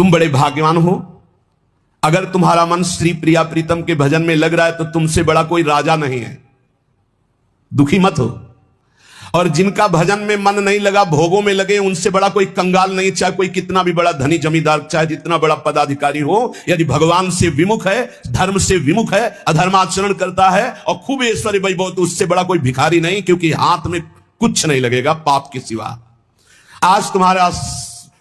तुम बड़े भाग्यवान हो। अगर तुम्हारा मन श्री प्रिया प्रीतम के भजन में लग रहा है तो तुमसे बड़ा कोई राजा नहीं है। दुखी मत हो। और जिनका भजन में मन नहीं लगा, भोगों में लगे, उनसे बड़ा कोई कंगाल नहीं, चाहे कोई कितना भी बड़ा धनी जमींदार, चाहे जितना बड़ा पदाधिकारी हो। यदि भगवान से विमुख है, धर्म से विमुख है, अधर्माचरण करता है और खूब ऐश्वर्य वैभव, तो उससे बड़ा कोई भिखारी नहीं, क्योंकि हाथ में कुछ नहीं लगेगा पाप के सिवा। आज तुम्हारा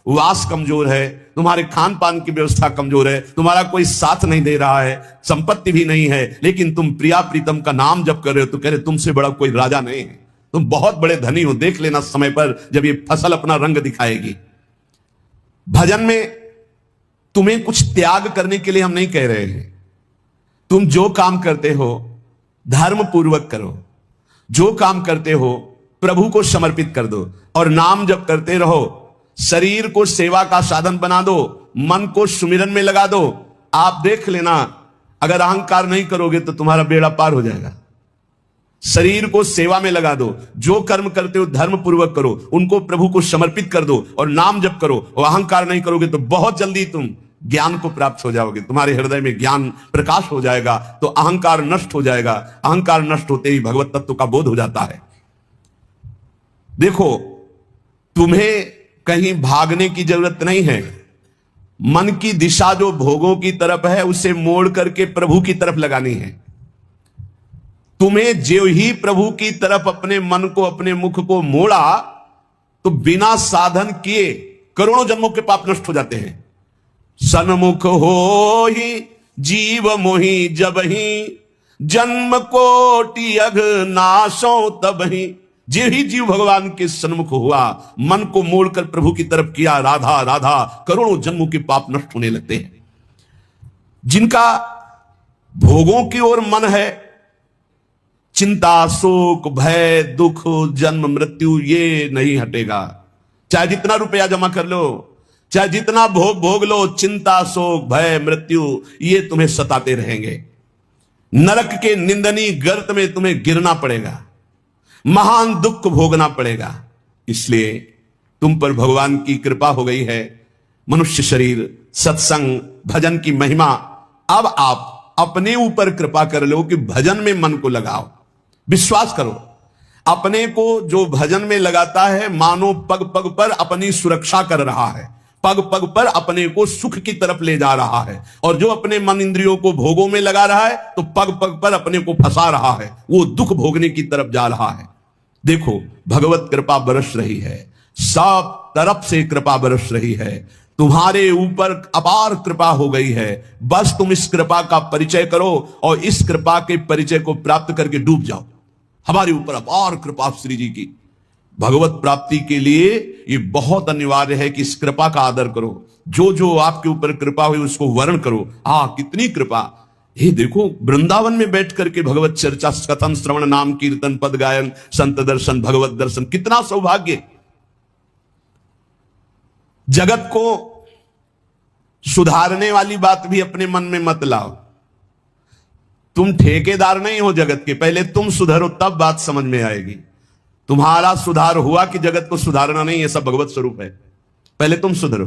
वास कमजोर है, तुम्हारे खान पान की व्यवस्था कमजोर है, तुम्हारा कोई साथ नहीं दे रहा है, संपत्ति भी नहीं है, लेकिन तुम प्रिया प्रीतम का नाम जप कर रहे हो तो कह रहे तुमसे बड़ा कोई राजा नहीं है, तुम बहुत बड़े धनी हो। देख लेना समय पर जब ये फसल अपना रंग दिखाएगी। भजन में तुम्हें कुछ त्याग करने के लिए हम नहीं कह रहे हैं। तुम जो काम करते हो धर्म पूर्वक करो, जो काम करते हो प्रभु को समर्पित कर दो और नाम जप करते रहो। शरीर को सेवा का साधन बना दो, मन को सुमिरन में लगा दो। आप देख लेना, अगर अहंकार नहीं करोगे तो तुम्हारा बेड़ा पार हो जाएगा। शरीर को सेवा में लगा दो, जो कर्म करते हो धर्म पूर्वक करो, उनको प्रभु को समर्पित कर दो और नाम जप करो। और अहंकार नहीं करोगे तो बहुत जल्दी तुम ज्ञान को प्राप्त हो जाओगे। तुम्हारे हृदय में ज्ञान प्रकाश हो जाएगा तो अहंकार नष्ट हो जाएगा। अहंकार नष्ट होते ही भगवत तत्व का बोध हो जाता है। देखो, तुम्हें कहीं भागने की जरूरत नहीं है। मन की दिशा जो भोगों की तरफ है उसे मोड़ करके प्रभु की तरफ लगानी है। तुम्हें जो ही प्रभु की तरफ अपने मन को, अपने मुख को मोड़ा तो बिना साधन किए करोड़ों जन्मों के पाप नष्ट हो जाते हैं। सन्मुख हो ही जीव मोहि जब ही, जन्म कोटि अघ नाशो तब ही। जे ही जीव भगवान के सन्मुख हुआ, मन को मोड़कर प्रभु की तरफ किया, राधा राधा, करोड़ों जन्मों के पाप नष्ट होने लगते हैं। जिनका भोगों की ओर मन है, चिंता शोक भय दुख जन्म मृत्यु ये नहीं हटेगा। चाहे जितना रुपया जमा कर लो, चाहे जितना भोग लो, चिंता शोक भय मृत्यु ये तुम्हें सताते रहेंगे। नरक के निंदनीय गर्त में तुम्हें गिरना पड़ेगा, महान दुख भोगना पड़ेगा। इसलिए तुम पर भगवान की कृपा हो गई है। मनुष्य शरीर, सत्संग, भजन की महिमा। अब आप अपने ऊपर कृपा कर लो कि भजन में मन को लगाओ। विश्वास करो, अपने को जो भजन में लगाता है मानो पग पग पर अपनी सुरक्षा कर रहा है, पग पग पर अपने को सुख की तरफ ले जा रहा है। और जो अपने मन इंद्रियों को भोगों में लगा रहा है तो पग पग पर अपने को फंसा रहा है, वो दुख भोगने की तरफ जा रहा है। देखो, भगवत कृपा बरस रही है, सब तरफ से कृपा बरस रही है। तुम्हारे ऊपर अपार कृपा हो गई है। बस तुम इस कृपा का परिचय करो और इस कृपा के परिचय को प्राप्त करके डूब जाओ। हमारे ऊपर अपार कृपा श्री जी की। भगवत प्राप्ति के लिए ये बहुत अनिवार्य है कि इस कृपा का आदर करो। जो जो आपके ऊपर कृपा हुई उसको वर्ण करो। कितनी कृपा। ये देखो, वृंदावन में बैठ करके भगवत चर्चा, कथन, श्रवण, नाम कीर्तन, पद गायन, संत दर्शन, भगवत दर्शन, कितना सौभाग्य। जगत को सुधारने वाली बात भी अपने मन में मत लाओ। तुम ठेकेदार नहीं हो जगत के, पहले तुम सुधरो तब बात समझ में आएगी। तुम्हारा सुधार हुआ कि जगत को सुधारना नहीं, ये सब भगवत स्वरूप है। पहले तुम सुधरो।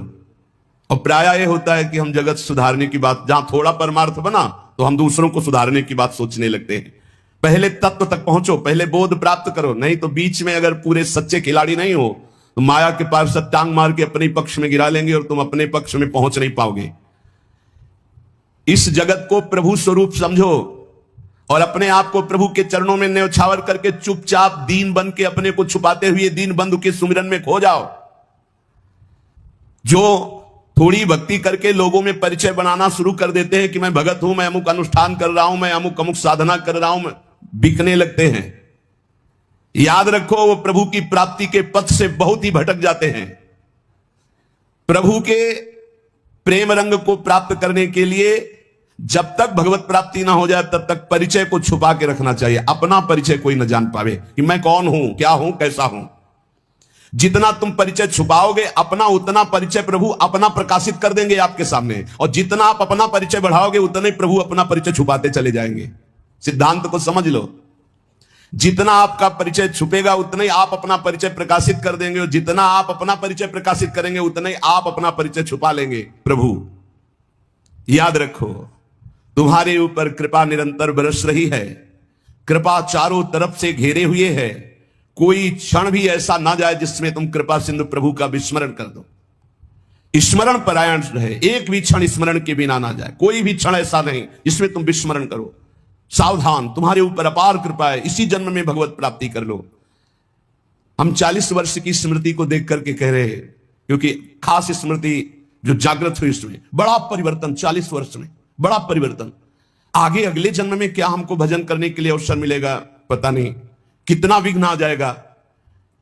और प्राय यह होता है कि हम जगत सुधारने की बात, जहां थोड़ा परमार्थ बना तो हम दूसरों को सुधारने की बात सोचने लगते हैं। पहले तत्व तक पहुंचो, पहले बोध प्राप्त करो। नहीं तो बीच में अगर पूरे सच्चे खिलाड़ी नहीं हो तो माया के पास टांग मार के अपने पक्ष में गिरा लेंगे और तुम अपने पक्ष में पहुंच नहीं पाओगे। इस जगत को प्रभु स्वरूप समझो और अपने आप को प्रभु के चरणों में न्यौछावर करके चुपचाप दीन बन के अपने को छुपाते हुए दीन बंधु के सुमिरन में खो जाओ। जो थोड़ी भक्ति करके लोगों में परिचय बनाना शुरू कर देते हैं कि मैं भगत हूं, मैं अमुक अनुष्ठान कर रहा हूं, मैं अमुक अमुक साधना कर रहा हूं, बिकने लगते हैं। याद रखो, वो प्रभु की प्राप्ति के पथ से बहुत ही भटक जाते हैं। प्रभु के प्रेम रंग को प्राप्त करने के लिए जब तक भगवत प्राप्ति ना हो जाए तब तक परिचय को छुपा के रखना चाहिए। अपना परिचय कोई न जान पावे कि मैं कौन हूं, क्या हूं, कैसा हूं। जितना तुम परिचय छुपाओगे अपना, उतना परिचय प्रभु अपना प्रकाशित कर देंगे आपके सामने। और जितना आप अपना परिचय बढ़ाओगे उतना ही प्रभु अपना परिचय छुपाते चले जाएंगे। सिद्धांत को समझ लो। जितना आपका परिचय छुपेगा उतना ही आप अपना परिचय प्रकाशित कर देंगे, और जितना आप अपना परिचय प्रकाशित करेंगे उतना ही आप अपना परिचय छुपा लेंगे। प्रभु याद रखो, तुम्हारे ऊपर कृपा निरंतर बरस रही है, कृपा चारों तरफ से घेरे हुए है। कोई क्षण भी ऐसा ना जाए जिसमें तुम कृपा सिंधु प्रभु का विस्मरण कर दो। स्मरण परायण रहे, एक भी क्षण स्मरण के बिना ना जाए। कोई भी क्षण ऐसा नहीं जिसमें तुम विस्मरण करो। सावधान, तुम्हारे ऊपर अपार कृपा है, इसी जन्म में भगवत प्राप्ति कर लो। हम 40 वर्ष की स्मृति को देख करके कह रहे हैं, क्योंकि खास स्मृति जो जागृत हुई उसमें बड़ा परिवर्तन, 40 वर्ष में बड़ा परिवर्तन। आगे अगले जन्म में क्या हमको भजन करने के लिए अवसर मिलेगा पता नहीं, कितना विघ्न आ जाएगा।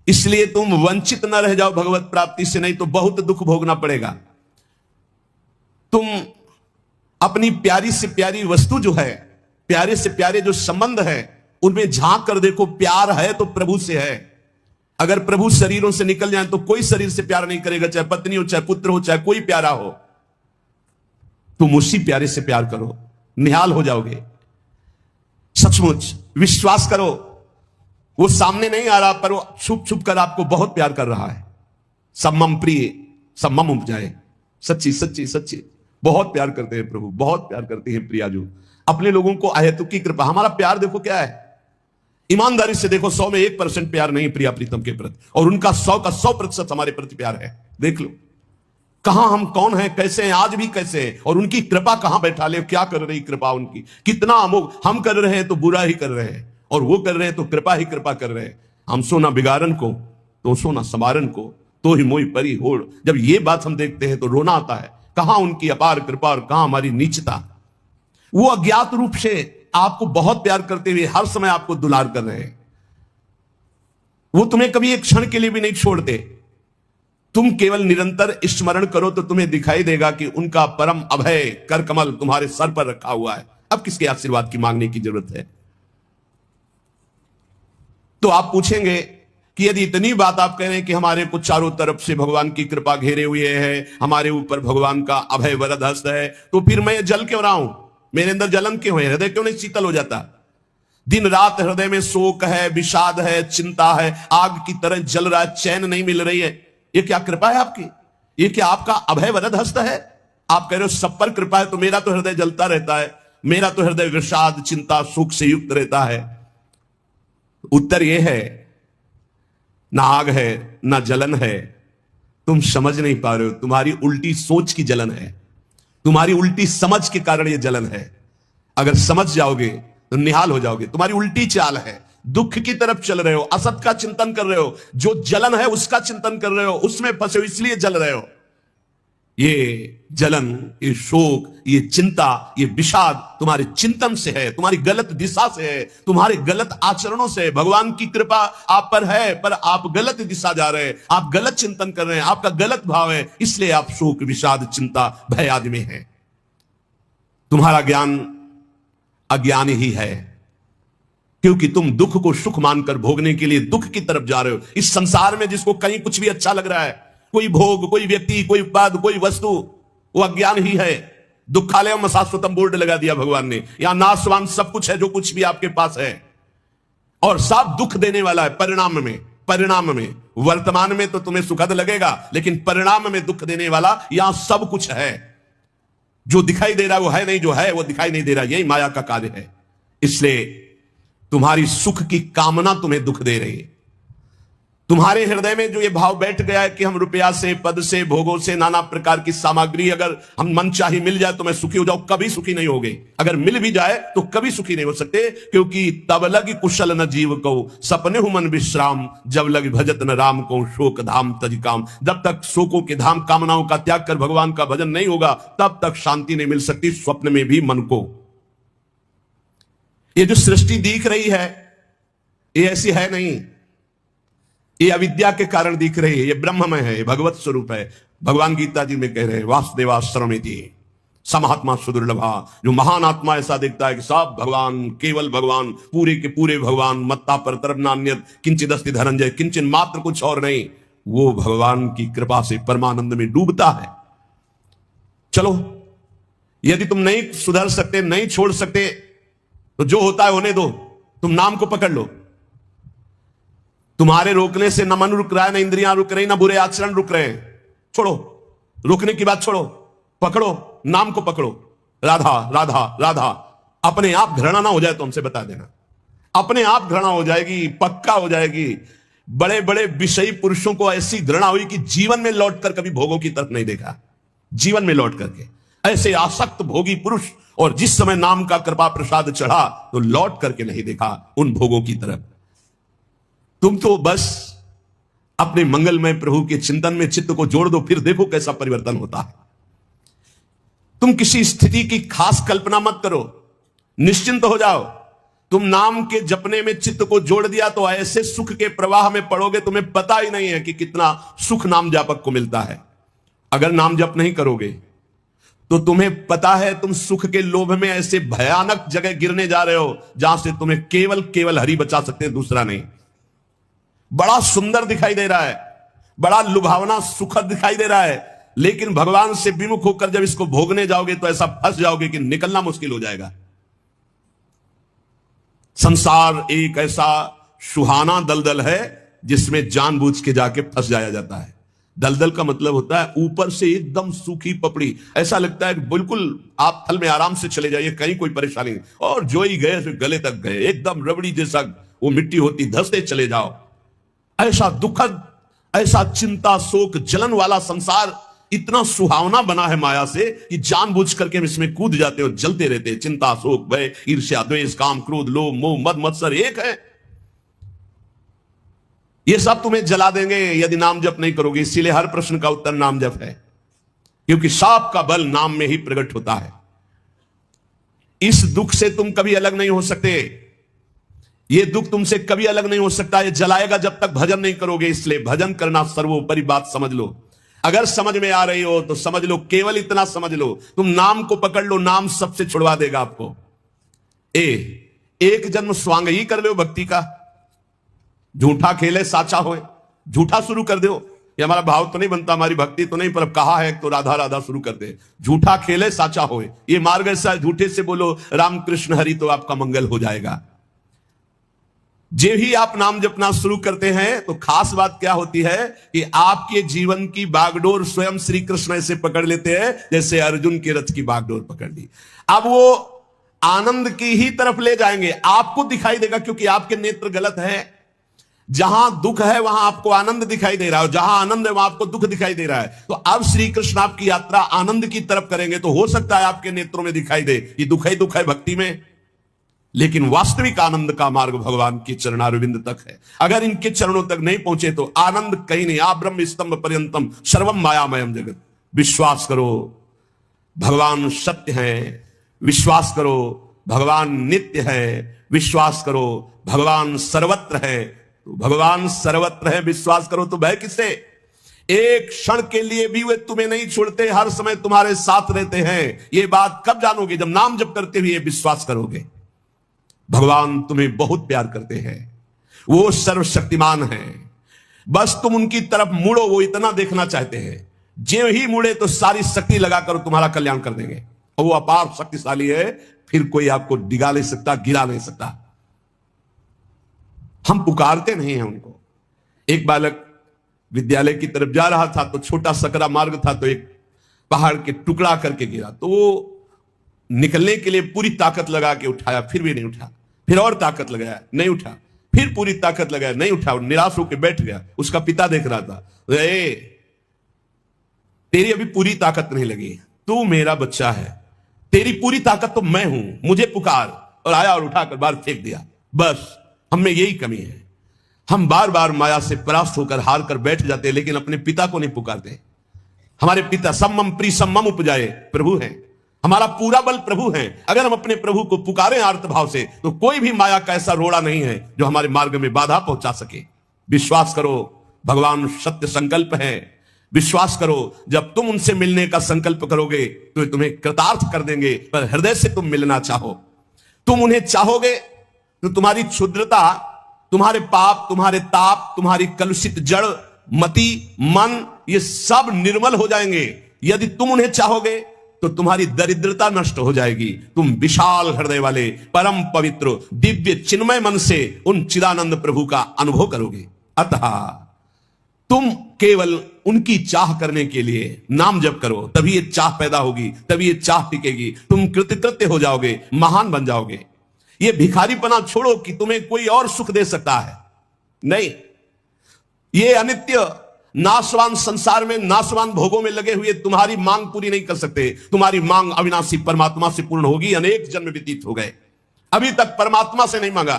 इसलिए तुम वंचित न रह जाओ भगवत प्राप्ति से, नहीं तो बहुत दुख भोगना पड़ेगा। तुम अपनी प्यारी से प्यारी वस्तु जो है, प्यारे से प्यारे जो संबंध है, उनमें झांक कर देखो। प्यार है तो प्रभु से है। अगर प्रभु शरीरों से निकल जाए तो कोई शरीर से प्यार नहीं करेगा, चाहे पत्नी हो, चाहे पुत्र हो, चाहे कोई प्यारा हो। तुम उसी प्यारे से प्यार करो, निहाल हो जाओगे। सचमुच विश्वास करो, वो सामने नहीं आ रहा, पर वो छुप छुप कर आपको बहुत प्यार कर रहा है। सम्मम प्रिय सम्मम उपजाए। सच्ची सच्ची सच्ची बहुत प्यार करते हैं प्रभु, बहुत प्यार करते हैं प्रियाजू अपने लोगों को। अहेतुक की कृपा। हमारा प्यार देखो क्या है, ईमानदारी से देखो, 100 में 1% प्यार नहीं प्रिया प्रीतम के प्रति, और उनका 100 का 100% हमारे प्रति प्यार है। देख लो कहां हम कौन हैं, कैसे हैं, आज भी कैसे हैं, और उनकी कृपा कहां बैठा ले, क्या कर रही कृपा उनकी, कितना अमोघ। हम कर रहे हैं तो बुरा ही कर रहे हैं, और वो कर रहे हैं तो कृपा ही कृपा कर रहे हैं। हम सोना बिगाड़न को तो सोना समारन को, तो ही मोई परी होड़। जब ये बात हम देखते हैं तो रोना आता है, कहां उनकी अपार कृपा और कहां हमारी नीचता। वो अज्ञात रूप से आपको बहुत प्यार करते हुए हर समय आपको दुलार कर रहे हैं। वो तुम्हें कभी एक क्षण के लिए भी नहीं छोड़ते। तुम केवल निरंतर स्मरण करो तो तुम्हें दिखाई देगा कि उनका परम अभय कर कमल तुम्हारे सर पर रखा हुआ है। अब किसके आशीर्वाद की मांगने की जरूरत है। तो आप पूछेंगे कि यदि इतनी बात आप कह रहे हैं कि हमारे को चारों तरफ से भगवान की कृपा घेरे हुए है, हमारे ऊपर भगवान का अभय वरद हस्त है, तो फिर मैं जल क्यों रहा हूं, मेरे अंदर जलन क्यों है, हृदय क्यों नहीं शीतल हो जाता। दिन रात हृदय में शोक है, विषाद है, चिंता है, आग की तरह जल रहा है, चैन नहीं मिल रही है। ये क्या कृपा है आपकी, ये क्या आपका अभय वरद हस्त है। आप कह रहे हो सब पर कृपा है, तो मेरा तो हृदय जलता रहता है, मेरा तो हृदय विषाद चिंता सुख से युक्त रहता है। उत्तर यह है, ना आग है ना जलन है, तुम समझ नहीं पा रहे हो। तुम्हारी उल्टी सोच की जलन है, तुम्हारी उल्टी समझ के कारण यह जलन है। अगर समझ जाओगे तो निहाल हो जाओगे। तुम्हारी उल्टी चाल है, दुख की तरफ चल रहे हो, असत का चिंतन कर रहे हो, जो जलन है उसका चिंतन कर रहे हो, उसमें फंसे हो इसलिए जल रहे हो। ये जलन, ये शोक, ये चिंता, ये विषाद तुम्हारे चिंतन से है, तुम्हारी गलत दिशा से है, तुम्हारे गलत आचरणों से है। भगवान की कृपा आप पर है, पर आप गलत दिशा जा रहे हैं, आप गलत चिंतन कर रहे हैं, आपका गलत भाव है, इसलिए आप शोक विषाद चिंता भय आदि में हैं। तुम्हारा ज्ञान अज्ञान ही है, क्योंकि तुम दुख को सुख मानकर भोगने के लिए दुख की तरफ जा रहे हो। इस संसार में जिसको कहीं कुछ भी अच्छा लग रहा है, कोई भोग, कोई व्यक्ति, कोई पद, कोई वस्तु, वो अज्ञान ही है। दुखालय में शाश्वतम बोर्ड लगा दिया भगवान ने, यहां नाशवान सब कुछ है जो कुछ भी आपके पास है, और सब दुख देने वाला है परिणाम में। परिणाम में, वर्तमान में तो तुम्हें सुखद लगेगा, लेकिन परिणाम में दुख देने वाला यहां सब कुछ है। जो दिखाई दे रहा है वो है नहीं, जो है वो दिखाई नहीं दे रहा। यही माया का कार्य है। इसलिए तुम्हारी सुख की कामना तुम्हें दुख दे रही है। तुम्हारे हृदय में जो ये भाव बैठ गया है कि हम रुपया से, पद से, भोगों से, नाना प्रकार की सामग्री अगर हम मन चाही मिल जाए तो मैं सुखी हो जाऊं, कभी सुखी नहीं होगे। अगर मिल भी जाए तो कभी सुखी नहीं हो सकते, क्योंकि तब लग कुशल न जीव को सपने हु मन विश्राम, जब लग भजत न राम को शोक धाम तज काम। जब तक शोकों के धाम कामनाओं का त्याग कर भगवान का भजन नहीं होगा, तब तक शांति नहीं मिल सकती स्वप्न में भी मन को। ये जो सृष्टि दिख रही है ये ऐसी है नहीं, ये अविद्या के कारण दिख रही है, ये ब्रह्ममय है, ये भगवत स्वरूप है। भगवान गीता जी में कह रहे हैं वासुदेवा सर्वमिति समात्मा सुदुर्लभा। जो महान आत्मा ऐसा देखता है कि सब भगवान, केवल भगवान, पूरे के पूरे भगवान, मत्ता पर तरफ नान्यत किंचित अस्ति धनंजय, किंचन मात्र कुछ और नहीं, वो भगवान की कृपा से परमानंद में डूबता है। चलो, यदि तुम नहीं सुधर सकते, नहीं छोड़ सकते, तो जो होता है होने दो, तुम नाम को पकड़ लो। तुम्हारे रोकने से न मन रुक रहा है, न इंद्रियां रुक रही, न बुरे आचरण रुक रहे हैं। छोड़ो, रुकने की बात छोड़ो, पकड़ो, नाम को पकड़ो, राधा राधा राधा। अपने आप घृणा ना हो जाए तो हमसे बता देना, अपने आप घृणा हो जाएगी, पक्का हो जाएगी। बड़े बड़े विषयी पुरुषों को ऐसी घृणा हुई कि जीवन में लौटकर कभी भोगों की तरफ नहीं देखा, जीवन में लौट करके ऐसे आसक्त भोगी पुरुष, और जिस समय नाम का कृपा प्रसाद चढ़ा तो लौट करके नहीं देखा उन भोगों की तरफ। तुम तो बस अपने मंगलमय प्रभु के चिंतन में चित्त को जोड़ दो, फिर देखो कैसा परिवर्तन होता है। तुम किसी स्थिति की खास कल्पना मत करो, निश्चिंत हो जाओ। तुम नाम के जपने में चित्त को जोड़ दिया तो ऐसे सुख के प्रवाह में पड़ोगे, तुम्हें पता ही नहीं है कि कितना सुख नाम जापक को मिलता है। अगर नाम जप नहीं करोगे तो तुम्हें पता है तुम सुख के लोभ में ऐसे भयानक जगह गिरने जा रहे हो जहां से तुम्हें केवल केवल हरि बचा सकते हैं, दूसरा नहीं। बड़ा सुंदर दिखाई दे रहा है, बड़ा लुभावना सुखद दिखाई दे रहा है, लेकिन भगवान से विमुख होकर जब इसको भोगने जाओगे तो ऐसा फंस जाओगे कि निकलना मुश्किल हो जाएगा। संसार एक ऐसा सुहाना दलदल है जिसमें जानबूझ के जाके फंस जाया जाता है। दलदल का मतलब होता है ऊपर से एकदम सूखी पपड़ी, ऐसा लगता है बिल्कुल आप फल में आराम से चले जाइए, कहीं कोई परेशानी नहीं, और जो ही गए तो गले तक गए, एकदम रबड़ी जैसा वो मिट्टी होती, धंसते चले जाओ। ऐसा दुखद, ऐसा चिंता शोक जलन वाला संसार इतना सुहावना बना है माया से कि जानबूझ करके हम इसमें कूद जाते हो, जलते रहते हैं। चिंता शोक भय ईर्ष्या द्वेष काम क्रोध लोभ मोह मद मत्सर एक है, ये सब तुम्हें जला देंगे यदि नाम जप नहीं करोगे। इसीलिए हर प्रश्न का उत्तर नाम जप है, क्योंकि सांप का बल नाम में ही प्रकट होता है। इस दुख से तुम कभी अलग नहीं हो सकते, ये दुख तुमसे कभी अलग नहीं हो सकता, ये जलाएगा जब तक भजन नहीं करोगे। इसलिए भजन करना सर्वोपरि बात समझ लो। अगर समझ में आ रही हो तो समझ लो, केवल इतना समझ लो, तुम नाम को पकड़ लो, नाम सबसे छुड़वा देगा आपको। एक जन्म स्वांग ही कर लो भक्ति का, झूठा खेले साचा होए, झूठा शुरू कर दो। ये हमारा भाव तो नहीं बनता, हमारी भक्ति तो नहीं, पर कहा है तो राधा राधा शुरू कर दे। झूठा खेले साचा होए, ये मार्ग ऐसा, झूठे से बोलो राम कृष्ण हरि तो आपका मंगल हो जाएगा। जब ही आप नाम जपना शुरू करते हैं तो खास बात क्या होती है कि आपके जीवन की बागडोर स्वयं श्री कृष्ण ऐसे पकड़ लेते हैं जैसे अर्जुन के रथ की बागडोर पकड़ ली। अब वो आनंद की ही तरफ ले जाएंगे, आपको दिखाई देगा, क्योंकि आपके नेत्र गलत है। जहां दुख है वहां आपको आनंद दिखाई दे रहा है, जहां आनंद है वहां आपको दुख दिखाई दे रहा है। तो अब श्री कृष्ण आपकी यात्रा आनंद की तरफ करेंगे, तो हो सकता है आपके नेत्रों में दिखाई दे कि दुख है भक्ति में, लेकिन वास्तविक आनंद का मार्ग भगवान के चरणारविंद तक है। अगर इनके चरणों तक नहीं पहुंचे तो आनंद कहीं नहीं। आ ब्रह्म स्तंभ पर्यंतम सर्वम मायामयम जगत। विश्वास करो भगवान सत्य है, विश्वास करो भगवान नित्य है, विश्वास करो भगवान सर्वत्र है। तो भगवान सर्वत्र है, विश्वास करो तो भय किससे? एक क्षण के लिए भी वे तुम्हें नहीं छोड़ते, हर समय तुम्हारे साथ रहते हैं। ये बात कब जानोगे? जब नाम जप करते हुए विश्वास करोगे। भगवान तुम्हें बहुत प्यार करते हैं, वो सर्वशक्तिमान हैं, बस तुम उनकी तरफ मुड़ो, वो इतना देखना चाहते हैं। जो ही मुड़े तो सारी शक्ति लगाकर तुम्हारा कल्याण कर देंगे, और वो अपार शक्तिशाली है, फिर कोई आपको डिगा नहीं सकता, गिरा नहीं सकता। हम पुकारते नहीं हैं उनको। एक बालक विद्यालय की तरफ जा रहा था तो छोटा सकरा मार्ग था, तो एक पहाड़ के टुकड़ा करके गिरा, तो वो निकलने के लिए पूरी ताकत लगा के उठाया, फिर भी नहीं उठा, फिर और ताकत लगाया, नहीं उठा, फिर पूरी ताकत लगाया, नहीं उठा, निराश होकर बैठ गया। उसका पिता देख रहा था, तेरी अभी पूरी ताकत नहीं लगी, तू मेरा बच्चा है, तेरी पूरी ताकत तो मैं हूं, मुझे पुकार। और आया और उठाकर बाहर फेंक दिया। बस हम में यही कमी है, हम बार बार माया से परास्त होकर हार कर बैठ जाते हैं, लेकिन अपने पिता को नहीं पुकारते। हमारे पिता सम्मम प्री सम्मम उपजाए प्रभु हैं, हमारा पूरा बल प्रभु है। अगर हम अपने प्रभु को पुकारें आर्त भाव से तो कोई भी माया का ऐसा रोड़ा नहीं है जो हमारे मार्ग में बाधा पहुंचा सके। विश्वास करो भगवान सत्य संकल्प है, विश्वास करो जब तुम उनसे मिलने का संकल्प करोगे तो तुम्हें कृतार्थ कर देंगे। पर हृदय से तुम मिलना चाहो, तुम उन्हें चाहोगे तो तुम्हारी क्षुद्रता, तुम्हारे पाप, तुम्हारे ताप, तुम्हारी कलुषित जड़ मति मन, ये सब निर्मल हो जाएंगे। यदि तुम उन्हें चाहोगे तो तुम्हारी दरिद्रता नष्ट हो जाएगी। तुम विशाल हृदय वाले परम पवित्र दिव्य चिन्मय मन से उन चिदानंद प्रभु का अनुभव करोगे। अतः तुम केवल उनकी चाह करने के लिए नाम जप करो, तभी ये चाह पैदा होगी, तभी ये चाह टिकेगी, तुम कृतकृत्य हो जाओगे, महान बन जाओगे। ये भिखारीपना छोड़ो कि तुम्हें कोई और सुख दे सकता है, नहीं। ये अनित्य नाशवान संसार में नाशवान भोगों में लगे हुए तुम्हारी मांग पूरी नहीं कर सकते। तुम्हारी मांग अविनाशी परमात्मा से पूर्ण होगी। अनेक जन्म व्यतीत हो गए, अभी तक परमात्मा से नहीं मांगा।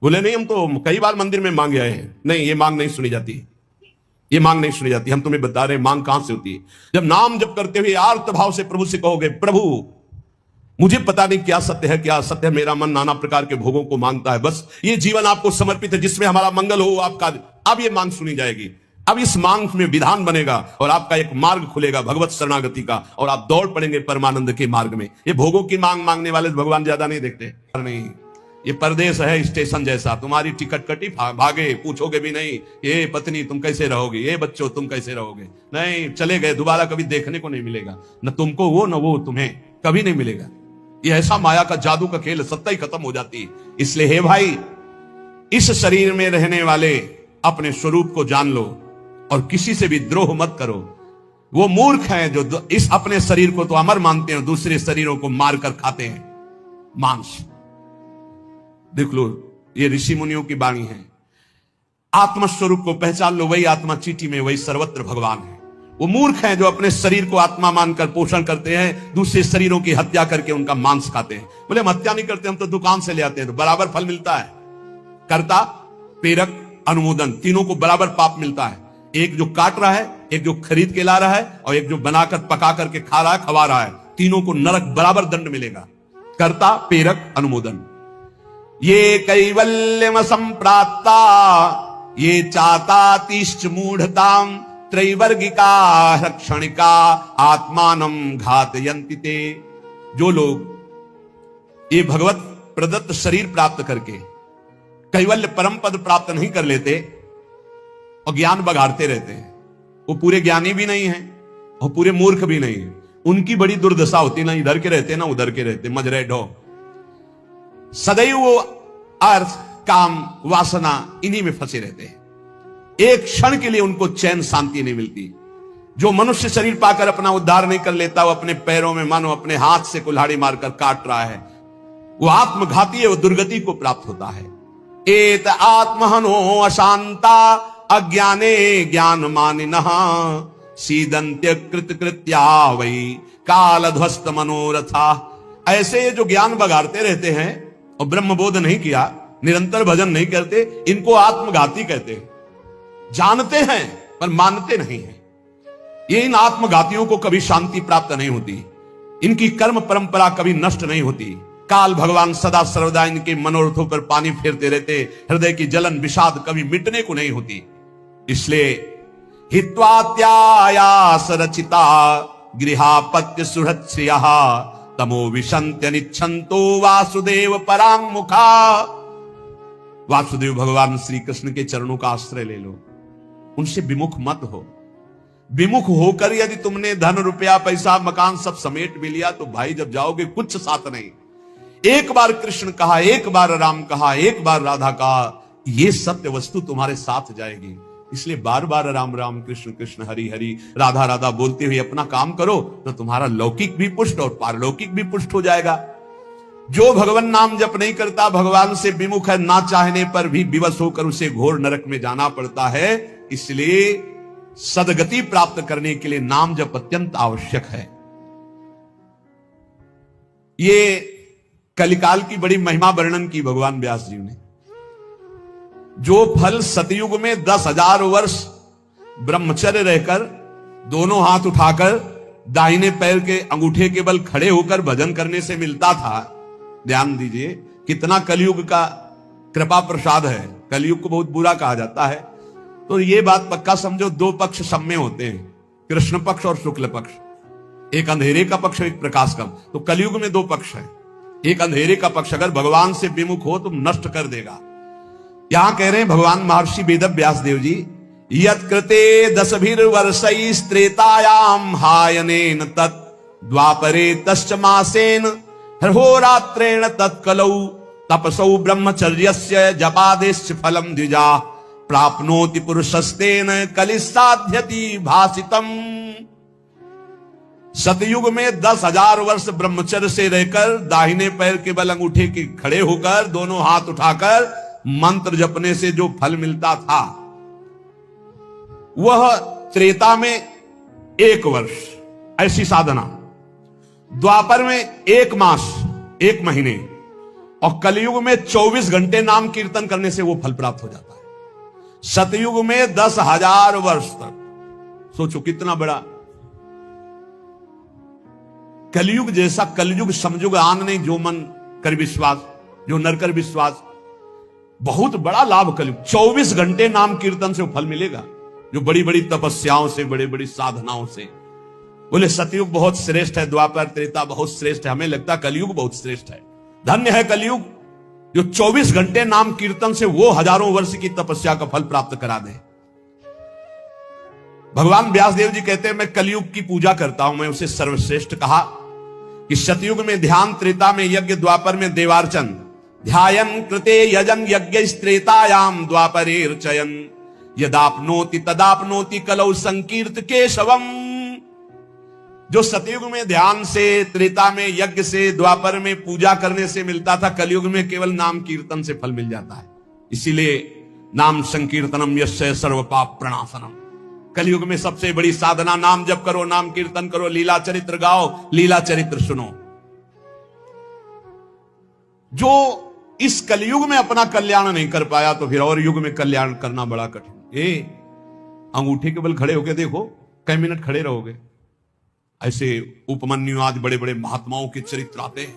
बोले नहीं, हम तो कई बार मंदिर में मांगे आए हैं। नहीं, ये मांग नहीं सुनी जाती, ये मांग नहीं सुनी जाती। हम तुम्हें बता रहे मांग कहां से होती है। जब नाम जप करते हुए आर्त भाव से प्रभु से कहोगे, प्रभु मुझे पता नहीं क्या सत्य है, क्या असत्य है, मेरा मन नाना प्रकार के भोगों को मांगता है, बस ये जीवन आपको समर्पित है, जिसमें हमारा मंगल हो आपका। अब ये मांग सुनी जाएगी। अब इस मांग में विधान बनेगा और आपका एक मार्ग खुलेगा भगवत शरणागति का, और आप दौड़ पड़ेंगे परमानंद के मार्ग में। ये भोगों की मांग मांगने वाले भगवान ज्यादा नहीं देखते। नहीं, ये परदेश है स्टेशन जैसा, तुम्हारी टिकट कटी भागे, पूछोगे भी नहीं, ये पत्नी तुम कैसे रहोगे, ये बच्चों तुम कैसे रहोगे, नहीं, चले गए, दोबारा कभी देखने को नहीं मिलेगा, न तुमको वो न वो तुम्हें, कभी नहीं मिलेगा। ये ऐसा माया का जादू का खेल, सत्ता ही खत्म हो जाती है। इसलिए हे भाई, इस शरीर में रहने वाले अपने स्वरूप को जान लो और किसी से भी द्रोह मत करो। वो मूर्ख हैं जो इस अपने शरीर को तो अमर मानते हैं, दूसरे शरीरों को मारकर खाते हैं मांस। देख लो, ये ऋषि मुनियों की वाणी है। आत्मस्वरूप को पहचान लो, वही आत्मा चीटी में, वही सर्वत्र भगवान है। वो मूर्ख हैं जो अपने शरीर को आत्मा मानकर पोषण करते हैं, दूसरे शरीरों की हत्या करके उनका मांस खाते हैं। बोले हम हत्या नहीं करते, हम तो दुकान से ले आते हैं, तो बराबर फल मिलता है। कर्ता, प्रेरक, अनुमोदन, तीनों को बराबर पाप मिलता है। एक जो काट रहा है, एक जो खरीद के ला रहा है, और एक जो बनाकर पका करके खा रहा है, खवा रहा है, तीनों को नरक बराबर दंड मिलेगा। कर्ता, प्रेरक, अनुमोदन। ये कैवल्यम संप्राप्ता ये चातातिश्च मूढ़ताम त्रैवर्गिका क्षणिका आत्मानम घातयन्ति ते। जो लोग ये भगवत प्रदत्त शरीर प्राप्त करके कैवल्य परम पद प्राप्त नहीं कर लेते और ज्ञान बघाड़ते रहते हैं, वो पूरे ज्ञानी भी नहीं है और पूरे मूर्ख भी नहीं है। उनकी बड़ी दुर्दशा होती, ना इधर के रहते ना उधर के रहते, मजरे ढो। सदैव वो अर्थ, काम, वासना इन्हीं में फंसे रहते हैं। एक क्षण के लिए उनको चैन शांति नहीं मिलती। जो मनुष्य शरीर पाकर अपना उद्धार नहीं कर लेता, वो अपने पैरों में मानो अपने हाथ से कुल्हाड़ी मारकर काट रहा है, वो आत्मघाती है, वो दुर्गति को प्राप्त होता है। एत आत्महनो अशांता अज्ञाने ज्ञान मानिनः सीदंत्य कृतकृत्या वही कालध्वस्त मनोरथा। ऐसे जो ज्ञान बगाड़ते रहते हैं और ब्रह्मबोध नहीं किया, निरंतर भजन नहीं करते, इनको आत्मघाती कहते हैं। जानते हैं पर मानते नहीं हैं। ये इन आत्मघातियों को कभी शांति प्राप्त नहीं होती, इनकी कर्म परंपरा कभी नष्ट नहीं होती। काल भगवान सदा सर्वदा इनके मनोरथों पर पानी फेरते रहते, हृदय की जलन विषाद कभी मिटने को नहीं होती। इसलिए हित्वात्यायास रचिता गृहापत्य सुहृत्श्रियः तमो विशंत्य निच्छन्तो वासुदेव परांग मुखा। वासुदेव भगवान श्री कृष्ण के चरणों का आश्रय ले लो, उनसे विमुख मत हो। विमुख होकर यदि तुमने धन रुपया पैसा मकान सब समेट भी लिया, तो भाई जब जाओगे कुछ साथ नहीं। एक बार कृष्ण कहा, एक बार राम कहा, एक बार राधा कहा, ये सत्य वस्तु तुम्हारे साथ जाएगी। इसलिए बार बार राम राम कृष्ण कृष्ण हरि हरि राधा राधा बोलते हुए अपना काम करो, तो तुम्हारा लौकिक भी पुष्ट और पारलौकिक भी पुष्ट हो जाएगा। जो भगवान नाम जप नहीं करता, भगवान से विमुख है, ना चाहने पर भी विवश होकर उसे घोर नरक में जाना पड़ता है। इसलिए सदगति प्राप्त करने के लिए नाम जप अत्यंत आवश्यक है। ये कलिकाल की बड़ी महिमा वर्णन की भगवान व्यास जी ने। जो फल सतयुग में 10,000 वर्ष ब्रह्मचर्य रहकर दोनों हाथ उठाकर दाहिने पैर के अंगूठे के बल खड़े होकर भजन करने से मिलता था, ध्यान दीजिए कितना कलयुग का कृपा प्रसाद है। कलयुग को बहुत बुरा कहा जाता है, तो ये बात पक्का समझो, दो पक्ष सब में होते हैं, कृष्ण पक्ष और शुक्ल पक्ष। एक अंधेरे का पक्ष, एक प्रकाश का। तो कलयुग में दो पक्ष है। एक अंधेरे का पक्ष अगर भगवान से विमुख हो तो नष्ट कर देगा। यहां कह रहे हैं भगवान महर्षि वेद व्यास देव जी, यत्कृते 10 त्रेतायाम हायनेन तत् द्वापरे तश्च मासेन होरात्रेण तत्कलौ तपसौ ब्रह्मचर्यस्य जपादेश्च फलम द्विजा प्राप्नोति पुरुषस्तेन कलिसाध्यति भासितम। सतयुग में 10,000 वर्ष ब्रह्मचर्य से रहकर दाहिने पैर के बल अंगूठे के खड़े होकर दोनों हाथ उठाकर मंत्र जपने से जो फल मिलता था, वह त्रेता में 1 वर्ष ऐसी साधना, द्वापर में 1 मास 1 महीने, और कलयुग में 24 घंटे नाम कीर्तन करने से वो फल प्राप्त हो जाता है। सतयुग में 10,000 वर्ष तक। सोचो कितना बड़ा। कलयुग जैसा कलयुग समयुग आन नहीं, जो मन कर विश्वास, जो नर कर विश्वास। बहुत बड़ा लाभ कलयुग। 24 घंटे नाम कीर्तन से फल मिलेगा, जो बड़ी बड़ी तपस्याओं से, बड़ी बड़ी साधनाओं से। बोले सतयुग बहुत श्रेष्ठ है, द्वापर त्रेता बहुत श्रेष्ठ है। हमें लगता कलयुग बहुत श्रेष्ठ है। धन्य है कलयुग जो 24 घंटे नाम कीर्तन से वो हजारों वर्ष की तपस्या का फल प्राप्त करा दे। भगवान व्यासदेव जी कहते हैं, मैं कलयुग की पूजा करता हूं, मैं उसे सर्वश्रेष्ठ कहा। कि सतयुग में ध्यान, त्रेता में यज्ञ, द्वापर में देवार्चन। ध्यायन कृते यजन यज्ञ त्रेतायाम द्वापरेर्चयन यदापनोति तदापनोति कलौ संकीर्त केशवम। जो सतयुग में ध्यान से, त्रेता में यज्ञ से, द्वापर में पूजा करने से मिलता था, कलयुग में केवल नाम कीर्तन से फल मिल जाता है। इसीलिए नाम संकीर्तनम यस्य सर्व पाप प्रणाशनम। कलयुग में सबसे बड़ी साधना नाम जप करो, नाम कीर्तन करो, लीला चरित्र गाओ, लीला चरित्र सुनो। जो इस कलयुग में अपना कल्याण नहीं कर पाया तो फिर और युग में कल्याण करना बड़ा कठिन। अंगूठे के बल खड़े होके देखो, कई मिनट खड़े रहोगे। ऐसे उपमन्यु आदि बड़े बड़े महात्माओं के चरित्र आते हैं,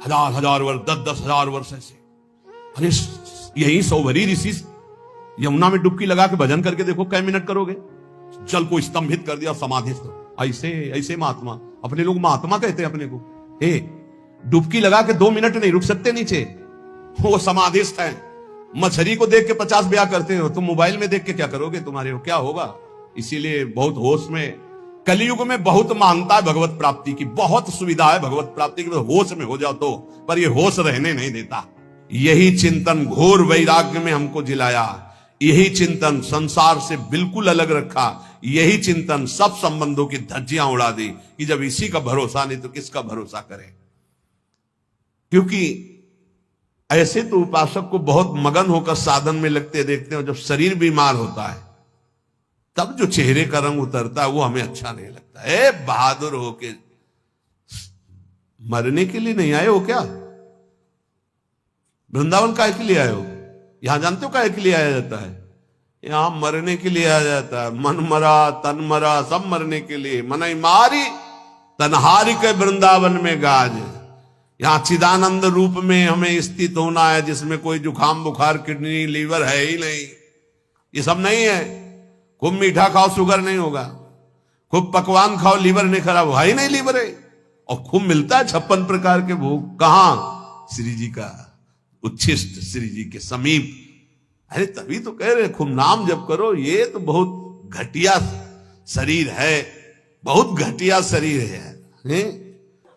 1000 वर्ष, 10,000 वर्ष ऐसे। अरे यही सौभरी ऋषि यमुना में डुबकी लगा के भजन करके देखो, कई मिनट करोगे। जल को स्तंभित कर दिया, समाधिस्थ। ऐसे ऐसे महात्मा, अपने लोग महात्मा कहते हैं अपने को। डुबकी लगा के 2 मिनट नहीं रुक सकते नीचे, वो समाधिस्थ है। मछली को देख के 50 ब्याह करते हो, तुम मोबाइल में देख के क्या करोगे, तुम्हारे क्या होगा। इसीलिए बहुत होश में, कलयुग में बहुत मानता है भगवत प्राप्ति की, बहुत सुविधा है भगवत प्राप्ति की, होश में हो जाओ तो। पर ये होश रहने नहीं देता। यही चिंतन घोर वैराग्य में हमको जिलाया, यही चिंतन संसार से बिल्कुल अलग रखा, यही चिंतन सब संबंधों की धज्जियां उड़ा दी कि जब इसी का भरोसा नहीं तो किसका भरोसा करें। क्योंकि ऐसे तो उपासक को बहुत मगन होकर साधन में लगते देखते हैं, जब शरीर बीमार होता है तब जो चेहरे का रंग उतरता है वो हमें अच्छा नहीं लगता। बहादुर होके मरने के लिए नहीं आए हो क्या? वृंदावन काहे के लिए आए हो? यहां जानते हो काहे के लिए आया जाता है? यहां मरने के लिए आया जाता है। मन मरा, तन मरा, सब मरने के लिए। मनई मारी तनहारी के वृंदावन में गाज। यहां चिदानंद रूप में हमें स्थित होना है, जिसमें कोई जुकाम बुखार किडनी लीवर है ही नहीं। ये सब नहीं है। खूब मीठा खाओ शुगर नहीं होगा, खूब पकवान खाओ लीवर नहीं खराब होगा ही नहीं, लीवर है। और खूब मिलता है 56 प्रकार के भोग। कहां? श्री जी का उच्छिष्ट, श्री जी के समीप। अरे तभी तो कह रहे खूब नाम जप करो। ये तो बहुत घटिया शरीर है, बहुत घटिया शरीर है।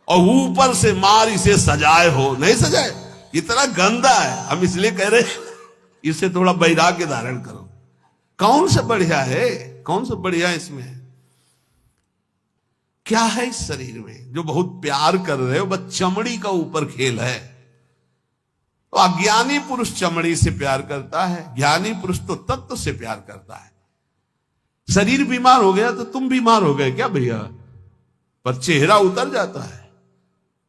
और ऊपर से मार इसे सजाए हो, नहीं सजाए, इतना गंदा है। हम इसलिए कह रहे इसे थोड़ा वैराग्य धारण करो। कौन सा बढ़िया है, कौन सा बढ़िया इसमें है? क्या है इस शरीर में जो बहुत प्यार कर रहे हो? बस चमड़ी का ऊपर खेल है। तो अज्ञानी पुरुष चमड़ी से प्यार करता है, ज्ञानी पुरुष तो तत्व से प्यार करता है। शरीर बीमार हो गया तो तुम बीमार हो गए क्या भैया? पर चेहरा उतर जाता है,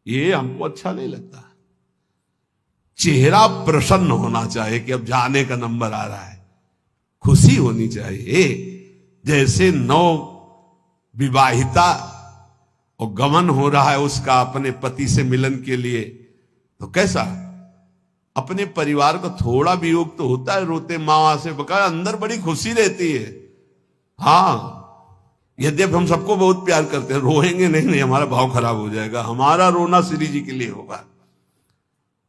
ये हमको अच्छा नहीं लगता। चेहरा प्रसन्न होना चाहिए कि अब जाने का नंबर आ रहा है, खुशी होनी चाहिए। जैसे नौ विवाहिता और गमन हो रहा है उसका अपने पति से मिलन के लिए, तो कैसा अपने परिवार को थोड़ा वियोग तो होता है, रोते माँ से बका, अंदर बड़ी खुशी रहती है। हाँ, यद्यपि हम सबको बहुत प्यार करते हैं, रोएंगे नहीं, हमारा भाव खराब हो जाएगा। हमारा रोना श्री जी के लिए होगा।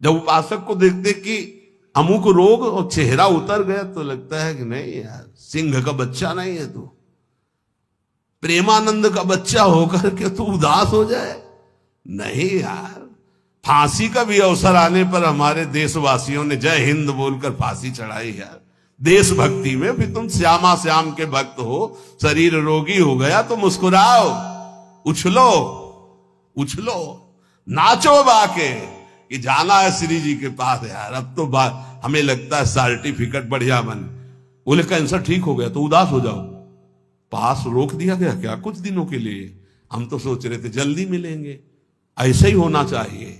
जब उपासक को देखते कि अमुक रोग और चेहरा उतर गया तो लगता है कि नहीं यार, सिंह का बच्चा नहीं है तू, प्रेमानंद का बच्चा होकर के तू उदास हो जाए। नहीं यार, फांसी का भी अवसर आने पर हमारे देशवासियों ने जय हिंद बोलकर फांसी चढ़ाई यार। देशभक्ति में भी तुम श्यामा श्याम के भक्त हो, शरीर रोगी हो गया तो मुस्कुराओ, उछलो उछलो, नाचो बाके कि जाना है श्री जी के पास यार। अब तो हमें लगता है सर्टिफिकेट बढ़िया बन, बोले कैंसर ठीक हो गया तो उदास हो जाओ, पास रोक दिया गया क्या कुछ दिनों के लिए? हम तो सोच रहे थे जल्दी मिलेंगे। ऐसे ही होना चाहिए,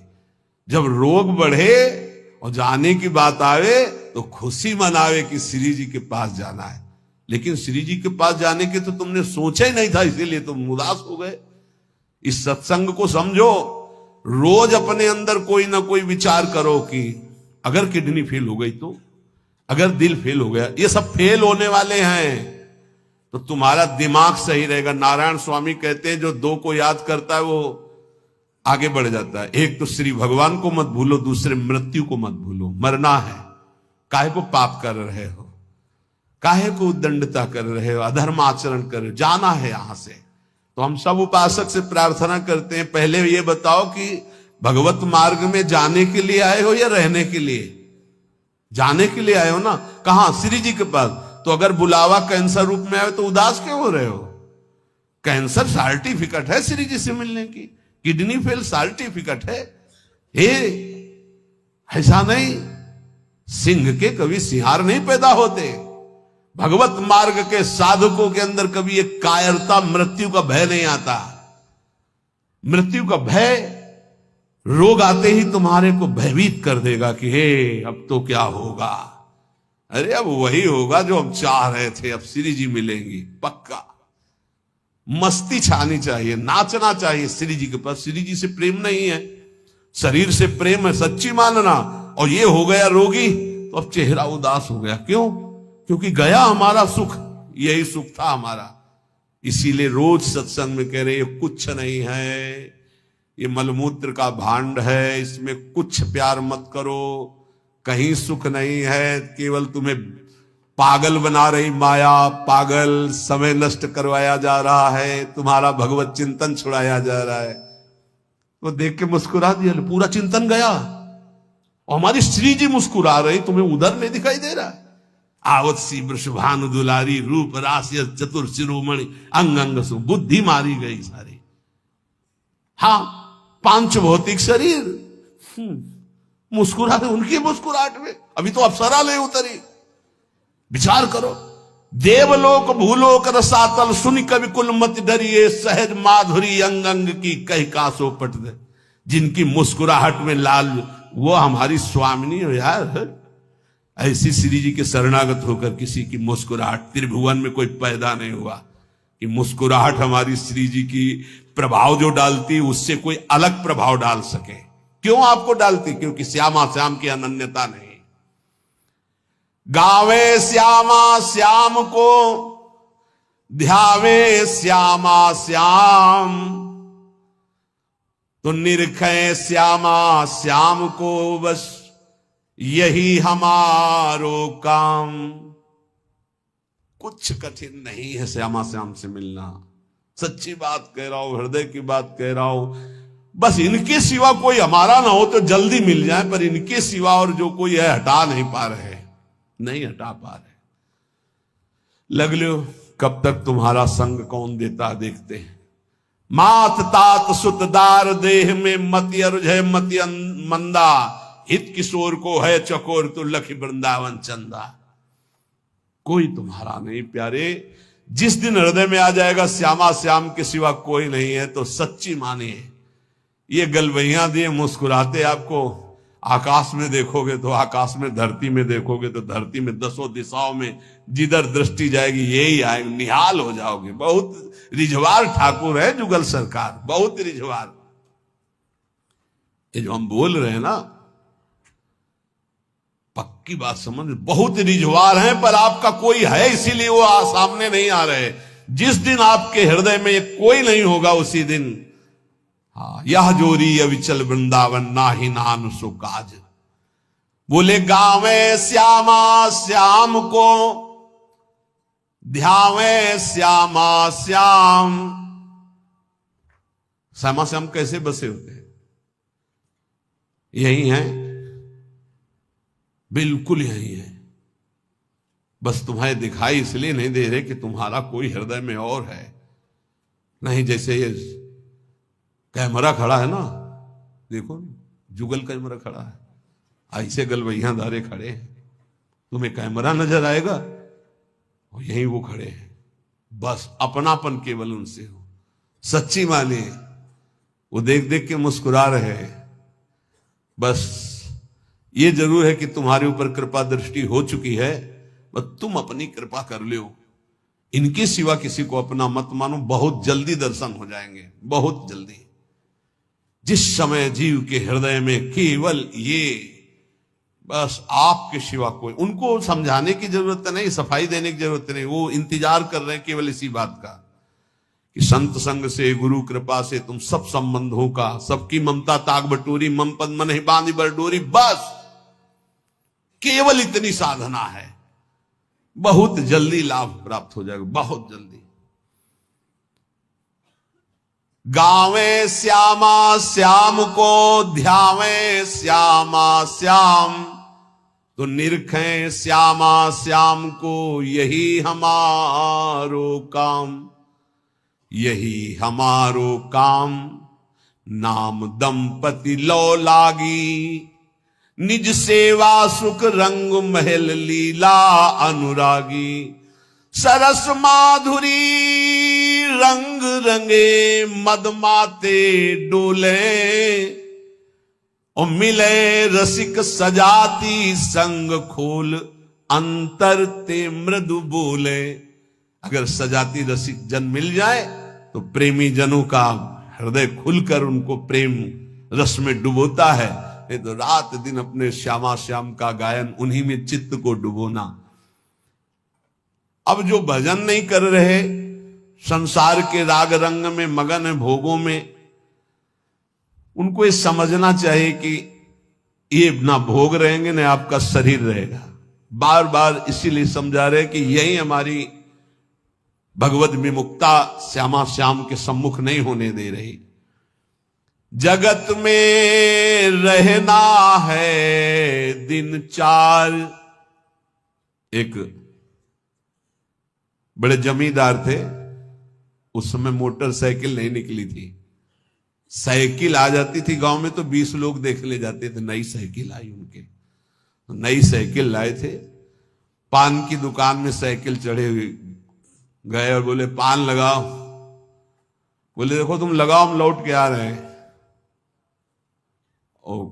जब रोग बढ़े और जाने की बात आवे तो खुशी मनावे कि श्री जी के पास जाना है। लेकिन श्री जी के पास जाने के तो तुमने सोचा ही नहीं था, इसीलिए तुम उदास हो गए। इस सत्संग को समझो, रोज अपने अंदर कोई ना कोई विचार करो कि अगर किडनी फेल हो गई तो, अगर दिल फेल हो गया, ये सब फेल होने वाले हैं तो तुम्हारा दिमाग सही रहेगा। नारायण स्वामी कहते हैं जो दो को याद करता है वो आगे बढ़ जाता है। एक तो श्री भगवान को मत भूलो, दूसरे मृत्यु को मत भूलो। मरना है, काहे को पाप कर रहे हो, काहे को उद्दंडता कर रहे हो, अधर्म आचरण कर रहे हो, जाना है यहां से। तो हम सब उपासक से प्रार्थना करते हैं, पहले ये बताओ कि भगवत मार्ग में जाने के लिए आए हो या रहने के लिए? जाने के लिए आए हो ना। कहां? श्री जी के पास। तो अगर बुलावा कैंसर रूप में आए तो उदास क्यों हो रहे हो? कैंसर सर्टिफिकेट है श्री जी से मिलने की, किडनी फेल सर्टिफिकेट है। ऐसा नहीं, सिंह के कभी सिंहार नहीं पैदा होते। भगवत मार्ग के साधकों के अंदर कभी एक कायरता, मृत्यु का भय नहीं आता। मृत्यु का भय रोग आते ही तुम्हारे को भयभीत कर देगा कि हे अब तो क्या होगा। अरे अब वही होगा जो हम चाह रहे थे, अब श्री जी मिलेंगी पक्का। मस्ती छानी चाहिए, नाचना चाहिए श्री जी के पास। श्री जी से प्रेम नहीं है, शरीर से प्रेम है, सच्ची मानना। और ये हो गया रोगी तो अब चेहरा उदास हो गया, क्यों? क्योंकि गया हमारा सुख, यही सुख था हमारा। इसीलिए रोज सत्संग में कह रहे ये कुछ नहीं है, ये मलमूत्र का भांड है, इसमें कुछ प्यार मत करो, कहीं सुख नहीं है, केवल तुम्हें पागल बना रही माया, पागल समय नष्ट करवाया जा रहा है, तुम्हारा भगवत चिंतन छुड़ाया जा रहा है। वो देख के मुस्कुरा दिया, पूरा चिंतन गया। और हमारी श्री जी मुस्कुरा रही, तुम्हें उधर नहीं दिखाई दे रहा? आवत सी वृषभानु दुलारी, रूप राशि चतुर शिरोमणि, अंग अंग सु बुद्धि मारी गई सारी। हाँ, पांच भौतिक शरीर मुस्कुरा रहे, उनकी मुस्कुराहट में अभी तो अप्सरा ले उतरी। विचार करो, देवलोक भूलोक रसातल, सुन कवि कुल मत डरिए, सहज माधुरी अंग अंग की कह कासो पट दे। जिनकी मुस्कुराहट में लाल, वो हमारी स्वामिनी हो यार। ऐसी श्री जी के शरणागत होकर किसी की मुस्कुराहट, त्रिभुवन में कोई पैदा नहीं हुआ कि मुस्कुराहट हमारी श्री जी की प्रभाव जो डालती उससे कोई अलग प्रभाव डाल सके। क्यों आपको डालती? क्योंकि श्यामा श्याम की अनन्यता नहीं। गावे श्यामा श्याम को, ध्यावे श्यामा श्याम, तो निरखे श्यामा श्याम को, बस यही हमारो काम। कुछ कठिन नहीं है श्यामा श्याम से मिलना, सच्ची बात कह रहा हूं, हृदय की बात कह रहा हूं। बस इनके सिवा कोई हमारा ना हो तो जल्दी मिल जाए, पर इनके सिवा और जो कोई है हटा नहीं पा रहे, नहीं हटा पा रहे। लग लो कब तक तुम्हारा संग कौन देता देखते हैं। मात तात सुतदार देह में मति अरुझय मति मंदा, हित किशोर को है चकोर तो लखी वृंदावन चंदा। कोई तुम्हारा नहीं प्यारे। जिस दिन हृदय में आ जाएगा श्यामा श्याम के सिवा कोई नहीं है, तो सच्ची मानिए ये गलवैया दिए मुस्कुराते आपको आकाश में देखोगे तो आकाश में, धरती में देखोगे तो धरती में, दसों दिशाओं में जिधर दृष्टि जाएगी यही आएगी, निहाल हो जाओगे। बहुत रिझवार ठाकुर है जुगल सरकार, बहुत रिझवार। ये जो हम बोल रहे हैं ना, पक्की बात समझ, बहुत रिझवार हैं, पर आपका कोई है इसीलिए वो सामने नहीं आ रहे। जिस दिन आपके हृदय में कोई नहीं होगा उसी दिन, हाँ, यह जोरी अविचल वृंदावन नाही नान सो काज। बोले गावे श्यामा श्याम को, ध्यावे श्यामा श्याम। श्यामा श्याम कैसे बसे होते हैं? यही है, बिल्कुल यही है। बस तुम्हें दिखाई इसलिए नहीं दे रहे कि तुम्हारा कोई हृदय में और है। नहीं, जैसे ये कैमरा खड़ा है ना, देखो जुगल कैमरा खड़ा है, ऐसे गलवैया धारे खड़े हैं, तुम्हें कैमरा नजर आएगा और यहीं वो खड़े हैं, बस अपनापन केवल उनसे हो। सच्ची माने वो देख देख के मुस्कुरा रहे हैं। बस ये जरूर है कि तुम्हारे ऊपर कृपा दृष्टि हो चुकी है, बस तुम अपनी कृपा कर लो। इनके सिवा किसी को अपना मत मानो, बहुत जल्दी दर्शन हो जाएंगे, बहुत जल्दी। जिस समय जीव के हृदय में केवल ये, बस आपके सिवा कोई, उनको समझाने की जरूरत नहीं, सफाई देने की जरूरत नहीं, वो इंतजार कर रहे हैं केवल इसी बात का कि संत संग से, गुरु कृपा से तुम सब संबंधों का, सबकी ममता ताक बटोरी, मम पद मन ही बांधी बरडोरी, बस केवल इतनी साधना है, बहुत जल्दी लाभ प्राप्त हो जाएगा, बहुत जल्दी। गावे श्यामा श्याम को ध्यावे श्यामा श्याम, तो निरखें श्यामा श्याम को, यही हमारो काम, यही हमारो काम। नाम दंपति लो लागी, निज सेवा सुख रंग महल लीला अनुरागी। सरस माधुरी रंग रंगे, मदमाते डोले, और मिले रसिक सजाती संग खोल, अंतर ते मृदु बोले। अगर सजाती रसिक जन मिल जाए तो प्रेमी जनों का हृदय खुलकर उनको प्रेम रस में डुबोता है। ये तो रात दिन अपने श्यामा श्याम का गायन, उन्हीं में चित्त को डुबोना। अब जो भजन नहीं कर रहे, संसार के राग रंग में मगन है, भोगों में, उनको ये समझना चाहिए कि ये ना भोग रहेंगे ना आपका शरीर रहेगा। बार बार इसीलिए समझा रहे कि यही हमारी भगवत विमुक्ता श्यामा श्याम के सम्मुख नहीं होने दे रही। जगत में रहना है दिन चार। एक बड़े जमींदार थे, उस समय मोटरसाइकिल नहीं निकली थी, साइकिल आ जाती थी गांव में तो 20 लोग देख ले जाते थे। नई साइकिल आई उनके, नई साइकिल लाए थे, पान की दुकान में साइकिल चढ़े हुए गए और बोले पान लगाओ। बोले देखो तुम लगाओ, हम लौट के आ रहे हैं। और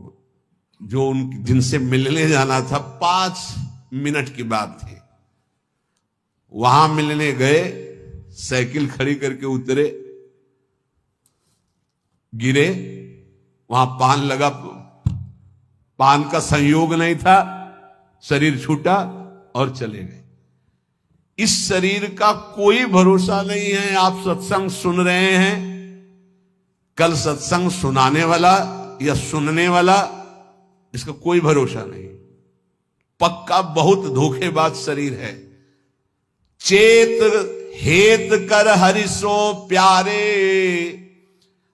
जो उन जिनसे मिलने जाना था 5 मिनट की बात थी, वहां मिलने गए, साइकिल खड़ी करके उतरे, गिरे, वहां पान लगा, पान का संयोग नहीं था, शरीर छूटा और चले गए। इस शरीर का कोई भरोसा नहीं है। आप सत्संग सुन रहे हैं, कल सत्संग सुनाने वाला या सुनने वाला, इसका कोई भरोसा नहीं। पक्का बहुत धोखेबाज शरीर है। चेत हेत कर हरिसो प्यारे,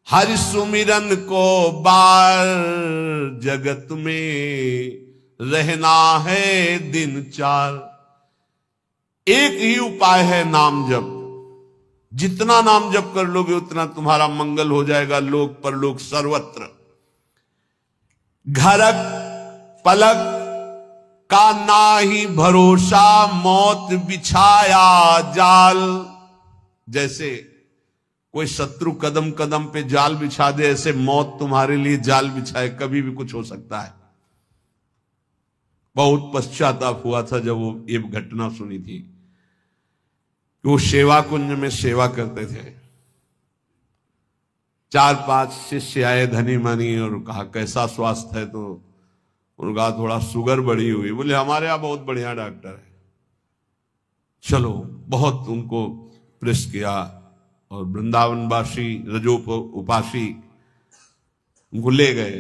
हरि सुमिरन को बार, जगत में रहना है दिन चार। एक ही उपाय है नाम जप। जितना नाम जप कर लोगे उतना तुम्हारा मंगल हो जाएगा, लोक परलोक सर्वत्र। घरक पलक का नाही भरोसा, मौत बिछाया जाल। जैसे कोई शत्रु कदम कदम पे जाल बिछा दे, ऐसे मौत तुम्हारे लिए जाल बिछाए, कभी भी कुछ हो सकता है। बहुत पश्चाताप हुआ था जब वो ये घटना सुनी थी। वो सेवा कुंज में सेवा करते थे, 4-5 शिष्य आए धनी मनी और कहा कैसा स्वास्थ्य है, तो उनका थोड़ा शुगर बढ़ी हुई। बोले हमारे यहाँ बहुत बढ़िया डॉक्टर है, चलो। बहुत उनको प्रेस किया और वृंदावनवासी रजोप उपासी उनको ले गए।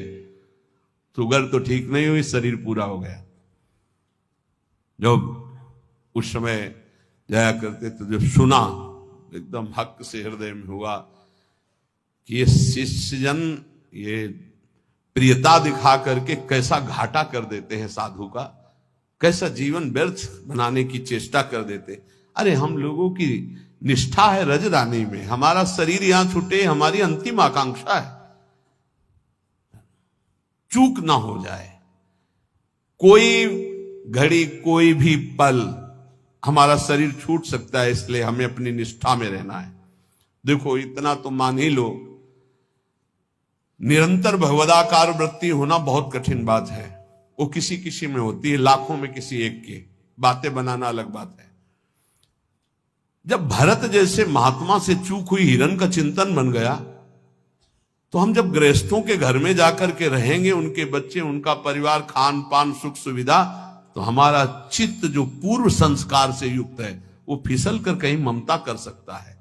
शुगर तो ठीक नहीं हुई, शरीर पूरा हो गया। जब उस समय जाया करते तो जब सुना, एकदम हक से हृदय में हुआ कि ये शिष्यजन ये प्रियता दिखा करके कैसा घाटा कर देते हैं साधु का। कैसा जीवन व्यर्थ बनाने की चेष्टा कर देते। अरे हम लोगों की निष्ठा है रजरानी में, हमारा शरीर यहां छूटे हमारी अंतिम आकांक्षा है, चूक ना हो जाए। कोई घड़ी कोई भी पल हमारा शरीर छूट सकता है, इसलिए हमें अपनी निष्ठा में रहना है। देखो इतना तो मान ही लो, निरंतर भगवदाकार वृत्ति होना बहुत कठिन बात है। वो किसी किसी में होती है, लाखों में किसी एक की, बातें बनाना अलग बात है। जब भरत जैसे महात्मा से चूक हुई हिरण का चिंतन बन गया, तो हम जब गृहस्थों के घर में जाकर के रहेंगे, उनके बच्चे, उनका परिवार, खान पान, सुख सुविधा, तो हमारा चित्त जो पूर्व संस्कार से युक्त है वो फिसल कर कहीं ममता कर सकता है।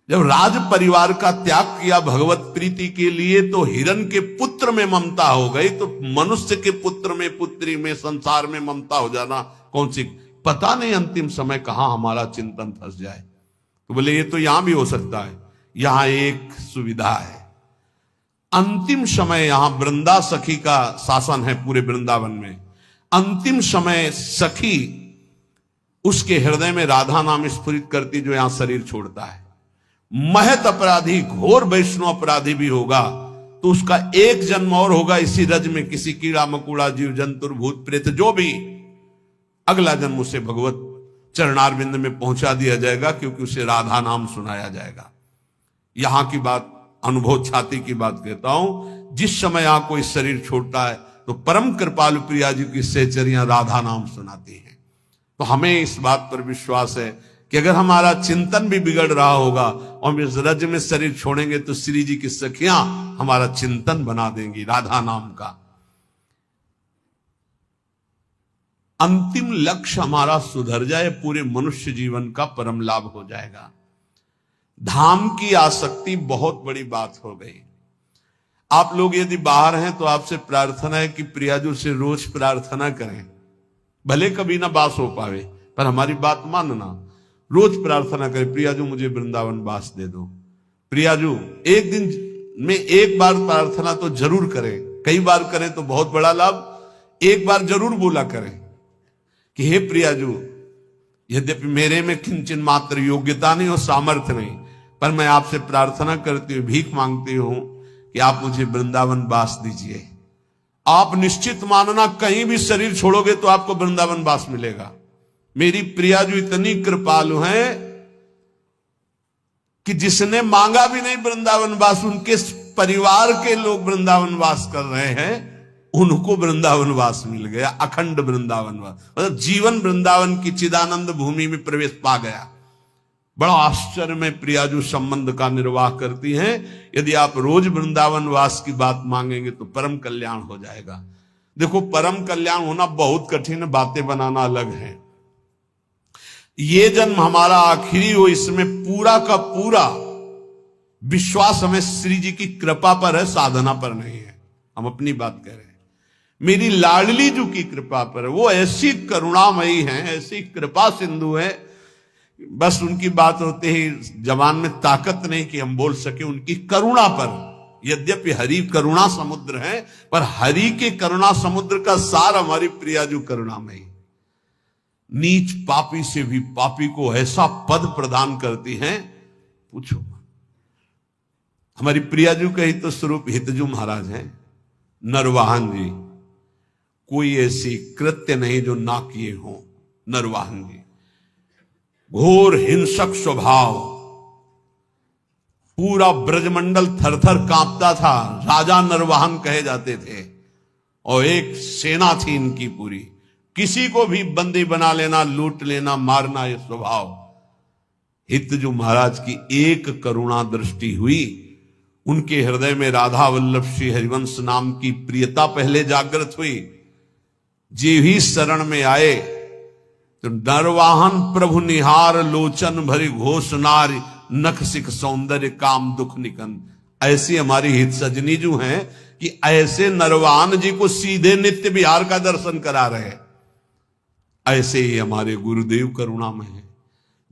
जब राज परिवार का त्याग किया भगवत प्रीति के लिए, तो हिरण के पुत्र में ममता हो गई, तो मनुष्य के पुत्र में, पुत्री में, संसार में ममता हो जाना कौन सी, पता नहीं अंतिम समय कहां हमारा चिंतन फंस जाए। तो बोले ये तो यहां भी हो सकता है। यहां एक सुविधा है, अंतिम समय यहां वृंदा सखी का शासन है पूरे वृंदावन में। अंतिम समय सखी उसके हृदय में राधा नाम स्फुरित करती, जो यहां शरीर छोड़ता है। महत अपराधी, घोर वैष्णव अपराधी भी होगा तो उसका एक जन्म और होगा इसी रज में, किसी कीड़ा मकोड़ा, जीव जंतु, भूत प्रेत, जो भी, अगला जन्म उसे भगवत चरणारविंद में पहुंचा दिया जाएगा, क्योंकि उसे राधा नाम सुनाया जाएगा। यहां की बात, अनुभव छाती की बात कहता हूं। जिस समय यहां कोई शरीर छोड़ता है तो परम कृपालु प्रिया जी की सहचरियां राधा नाम सुनाती हैं। तो हमें इस बात पर विश्वास है कि अगर हमारा चिंतन भी बिगड़ रहा होगा और हम इस रज में शरीर छोड़ेंगे, तो श्री जी की सखियां हमारा चिंतन बना देंगी राधा नाम का। अंतिम लक्ष्य हमारा सुधर जाए, पूरे मनुष्य जीवन का परम लाभ हो जाएगा। धाम की आसक्ति बहुत बड़ी बात हो गई। आप लोग यदि बाहर हैं तो आपसे प्रार्थना है कि प्रियाजू से रोज प्रार्थना करें, भले कभी ना बास हो पावे, पर हमारी बात मानना, रोज प्रार्थना करें, प्रियाजू मुझे वृंदावन वास दे दो। प्रियाजू एक दिन में एक बार प्रार्थना तो जरूर करें, कई बार करें तो बहुत बड़ा लाभ। एक बार जरूर बोला करें कि हे प्रियाजू, यद्यपि मेरे में किंचन मात्र योग्यता नहीं और सामर्थ्य नहीं, पर मैं आपसे प्रार्थना करती हूँ, भीख मांगती हूं कि आप मुझे वृंदावन वास दीजिए। आप निश्चित मानना, कहीं भी शरीर छोड़ोगे तो आपको वृंदावन वास मिलेगा। मेरी प्रियाजू इतनी कृपालु हैं कि जिसने मांगा भी नहीं वृंदावन वास, उनके परिवार के लोग वृंदावन वास कर रहे हैं, उनको वृंदावन वास मिल गया, अखंड वृंदावन वास, मतलब जीवन वृंदावन की चिदानंद भूमि में प्रवेश पा गया। बड़ा आश्चर्य में प्रियाजू संबंध का निर्वाह करती हैं। यदि आप रोज वृंदावन वास की बात मांगेंगे तो परम कल्याण हो जाएगा। देखो, परम कल्याण होना बहुत कठिन है, बातें बनाना अलग है। ये जन्म हमारा आखिरी हो, इसमें पूरा का पूरा विश्वास हमें श्री जी की कृपा पर है, साधना पर नहीं है। हम अपनी बात कह रहे हैं, मेरी लाडली जी की कृपा पर है। वो ऐसी करुणामयी हैं, ऐसी कृपा सिंधु है, बस उनकी बात होते ही जबान में ताकत नहीं कि हम बोल सके उनकी करुणा पर। यद्यपि हरि करुणा समुद्र है, पर हरि के करुणा समुद्र का सार हमारी प्रियाजू करुणामयी। नीच पापी से भी पापी को ऐसा पद प्रदान करती हैं, पूछो। हमारी प्रियाजू का ही तो स्वरूप हितजू महाराज हैं, नरवाहन जी। कोई ऐसी कृत्य नहीं जो ना किए हो नरवाहन जी। घोर हिंसक स्वभाव, पूरा ब्रजमंडल थरथर कांपता था, राजा नरवाहन कहे जाते थे, और एक सेना थी इनकी पूरी। किसी को भी बंदी बना लेना, लूट लेना, मारना, ये स्वभाव। हितजू महाराज की एक करुणा दृष्टि हुई, उनके हृदय में राधा वल्लभ श्री हरिवंश नाम की प्रियता पहले जागृत हुई। जे ही शरण में आए तो नरवाहन प्रभु निहार, लोचन भरी घोष नारी, नख सिख सौंदर्य काम दुख निकंद। ऐसी हमारी हित सजनी जो हैं कि ऐसे नरवाहन जी को सीधे नित्य विहार का दर्शन करा रहे। ऐसे ही हमारे गुरुदेव करुणामय हैं।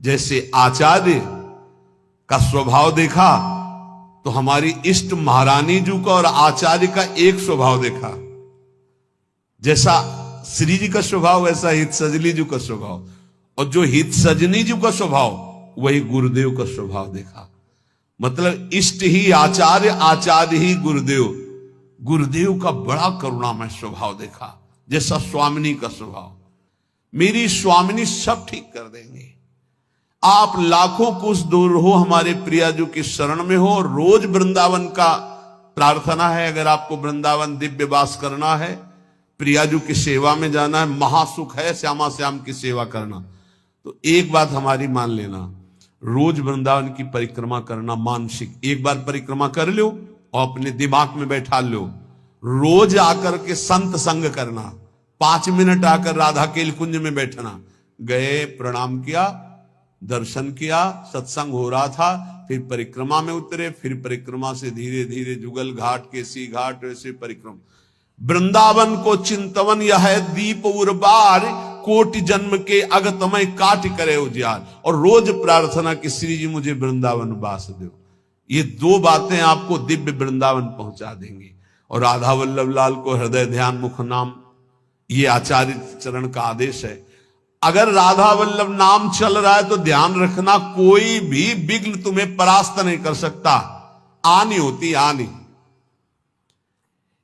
जैसे आचार्य का स्वभाव देखा तो हमारी इष्ट महारानी जी का और आचार्य का एक स्वभाव देखा। जैसा श्री जी का स्वभाव वैसा हित सजनी जी का स्वभाव, और जो हित सजनी जी का स्वभाव वही गुरुदेव का स्वभाव देखा। मतलब इष्ट ही आचार्य, आचार्य ही गुरुदेव। गुरुदेव का बड़ा करुणामय स्वभाव देखा, जैसा स्वामिनी का स्वभाव। मेरी स्वामिनी सब ठीक कर देंगे। आप लाखों कोस दूर हो, हमारे प्रियाजू की शरण में हो। रोज वृंदावन का प्रार्थना है, अगर आपको वृंदावन दिव्य वास करना है, प्रियाजू की सेवा में जाना है, महासुख है श्यामा श्याम की सेवा करना, तो एक बात हमारी मान लेना, रोज वृंदावन की परिक्रमा करना मानसिक। एक बार परिक्रमा कर लो और अपने दिमाग में बैठा लो, रोज आकर के संत संग करना, 5 मिनट आकर राधा केल कुंज में बैठना, गए प्रणाम किया, दर्शन किया, सत्संग हो रहा था, फिर परिक्रमा में उतरे, फिर परिक्रमा से धीरे धीरे जुगल घाट, केसी घाट, वैसे परिक्रमा। वृंदावन को चिंतवन यह है दीप उर्बार, कोटि जन्म के अगतमय काट करे उजियार। और रोज प्रार्थना कि श्री जी मुझे वृंदावन वास दो। ये 2 बातें आपको दिव्य वृंदावन पहुंचा देंगी। और राधा वल्लभ लाल को हृदय ध्यान मुख नाम, ये आचार्य चरण का आदेश है। अगर राधा वल्लभ नाम चल रहा है तो ध्यान रखना, कोई भी विघ्न तुम्हें परास्त नहीं कर सकता। आनी होती आनी,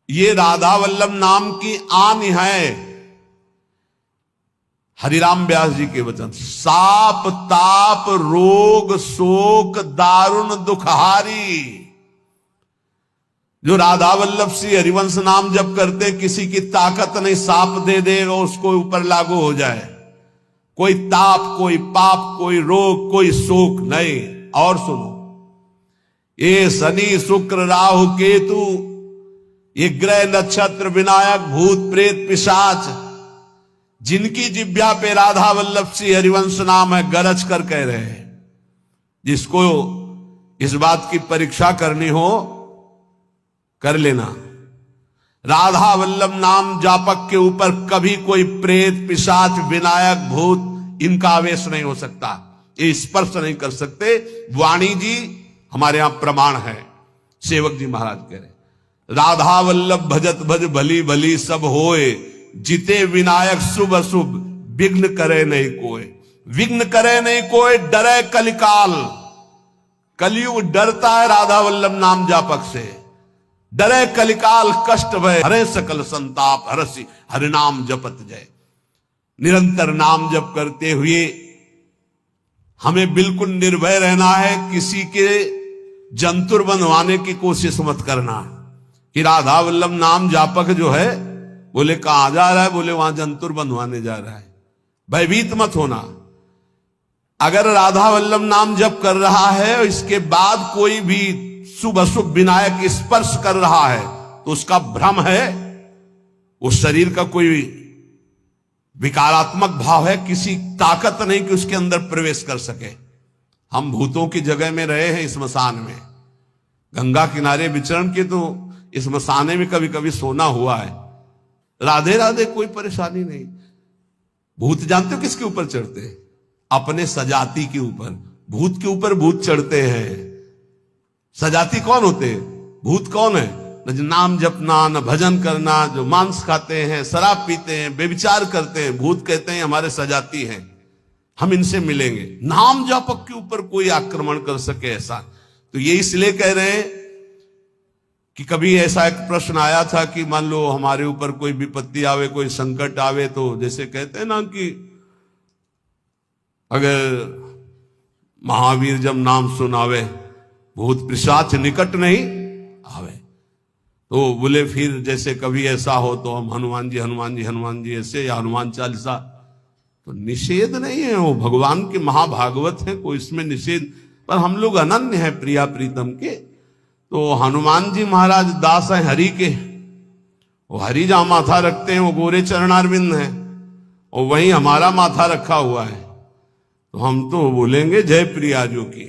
ये राधा वल्लभ नाम की आनी है। हरिराम व्यास जी के वचन, साप ताप रोग शोक दारुण दुखहारी। जो राधा वल्लभ श्री हरिवंश नाम जप करते, किसी की ताकत नहीं, साप दे देगा उसको ऊपर लागू हो जाए। कोई ताप, कोई पाप, कोई रोग, कोई शोक नहीं। और सुनो, ये शनि शुक्र राहु केतु, ये ग्रह नक्षत्र विनायक भूत प्रेत पिशाच, जिनकी जिब्या पे राधा वल्लभ श्री हरिवंश नाम है, गरज कर कह रहे हैं। जिसको इस बात की परीक्षा करनी हो कर लेना, राधा वल्लभ नाम जापक के ऊपर कभी कोई प्रेत पिशाच विनायक भूत इनका आवेश नहीं हो सकता, ये स्पर्श नहीं कर सकते। वाणी जी हमारे यहां प्रमाण है। सेवक जी महाराज कह रहे, राधा वल्लभ भजत भज भली भली सब होए, जिते विनायक शुभ अशुभ विघ्न करे नहीं कोई। विघ्न करे नहीं कोई, डरे कलिकाल। कलयुग डरता है राधा वल्लभ नाम जापक से। डरे कलिकाल कष्ट भय, हरे सकल संताप हरसी, हरिनाम जपत जय। निरंतर नाम जप करते हुए हमें बिल्कुल निर्भय रहना है, किसी के जंतुर बनवाने की कोशिश मत करना। कि राधा वल्लभ नाम जापक जो है, बोले कहां जा रहा है, बोले वहां जंतुर बनवाने जा रहा है। भयभीत मत होना। अगर राधा वल्लभ नाम जप कर रहा है, इसके बाद कोई भी शुभ अशुभ विनायक स्पर्श कर रहा है, तो उसका भ्रम है, उस शरीर का कोई विकारात्मक भाव है, किसी ताकत नहीं कि उसके अंदर प्रवेश कर सके। हम भूतों की जगह में रहे हैं, स्मशान में, गंगा किनारे विचरण के, तो स्मशाने में कभी कभी सोना हुआ है। राधे राधे, कोई परेशानी नहीं। भूत जानते हो किसके ऊपर चढ़ते हैं? अपने सजाती के ऊपर। भूत के ऊपर भूत चढ़ते हैं। सजाती कौन होते हैं? भूत कौन है? न नाम जपना, न भजन करना, जो मांस खाते हैं, शराब पीते हैं, बेविचार करते हैं, भूत कहते हैं हमारे सजाती हैं, हम इनसे मिलेंगे। नाम जापक के ऊपर कोई आक्रमण कर सके ऐसा, तो ये इसलिए कह रहे हैं कि कभी ऐसा एक प्रश्न आया था कि मान लो हमारे ऊपर कोई विपत्ति आवे, कोई संकट आवे, तो जैसे कहते हैं ना कि अगर महावीर जब नाम सुनावे, भूत पिशाच निकट नहीं आवे। तो बोले फिर जैसे कभी ऐसा हो तो हम हनुमान जी हनुमान जी हनुमान जी ऐसे, या हनुमान चालीसा, तो निषेध नहीं है, वो भगवान के महाभागवत है, कोई इसमें निषेध, पर हम लोग अनन्य है प्रिया प्रीतम के। तो हनुमान जी महाराज दास है हरि के, वो हरि जहां माथा रखते हैं वो गोरे चरणारविंद है, और वहीं हमारा माथा रखा हुआ है, तो हम तो बोलेंगे जय प्रियाजू की।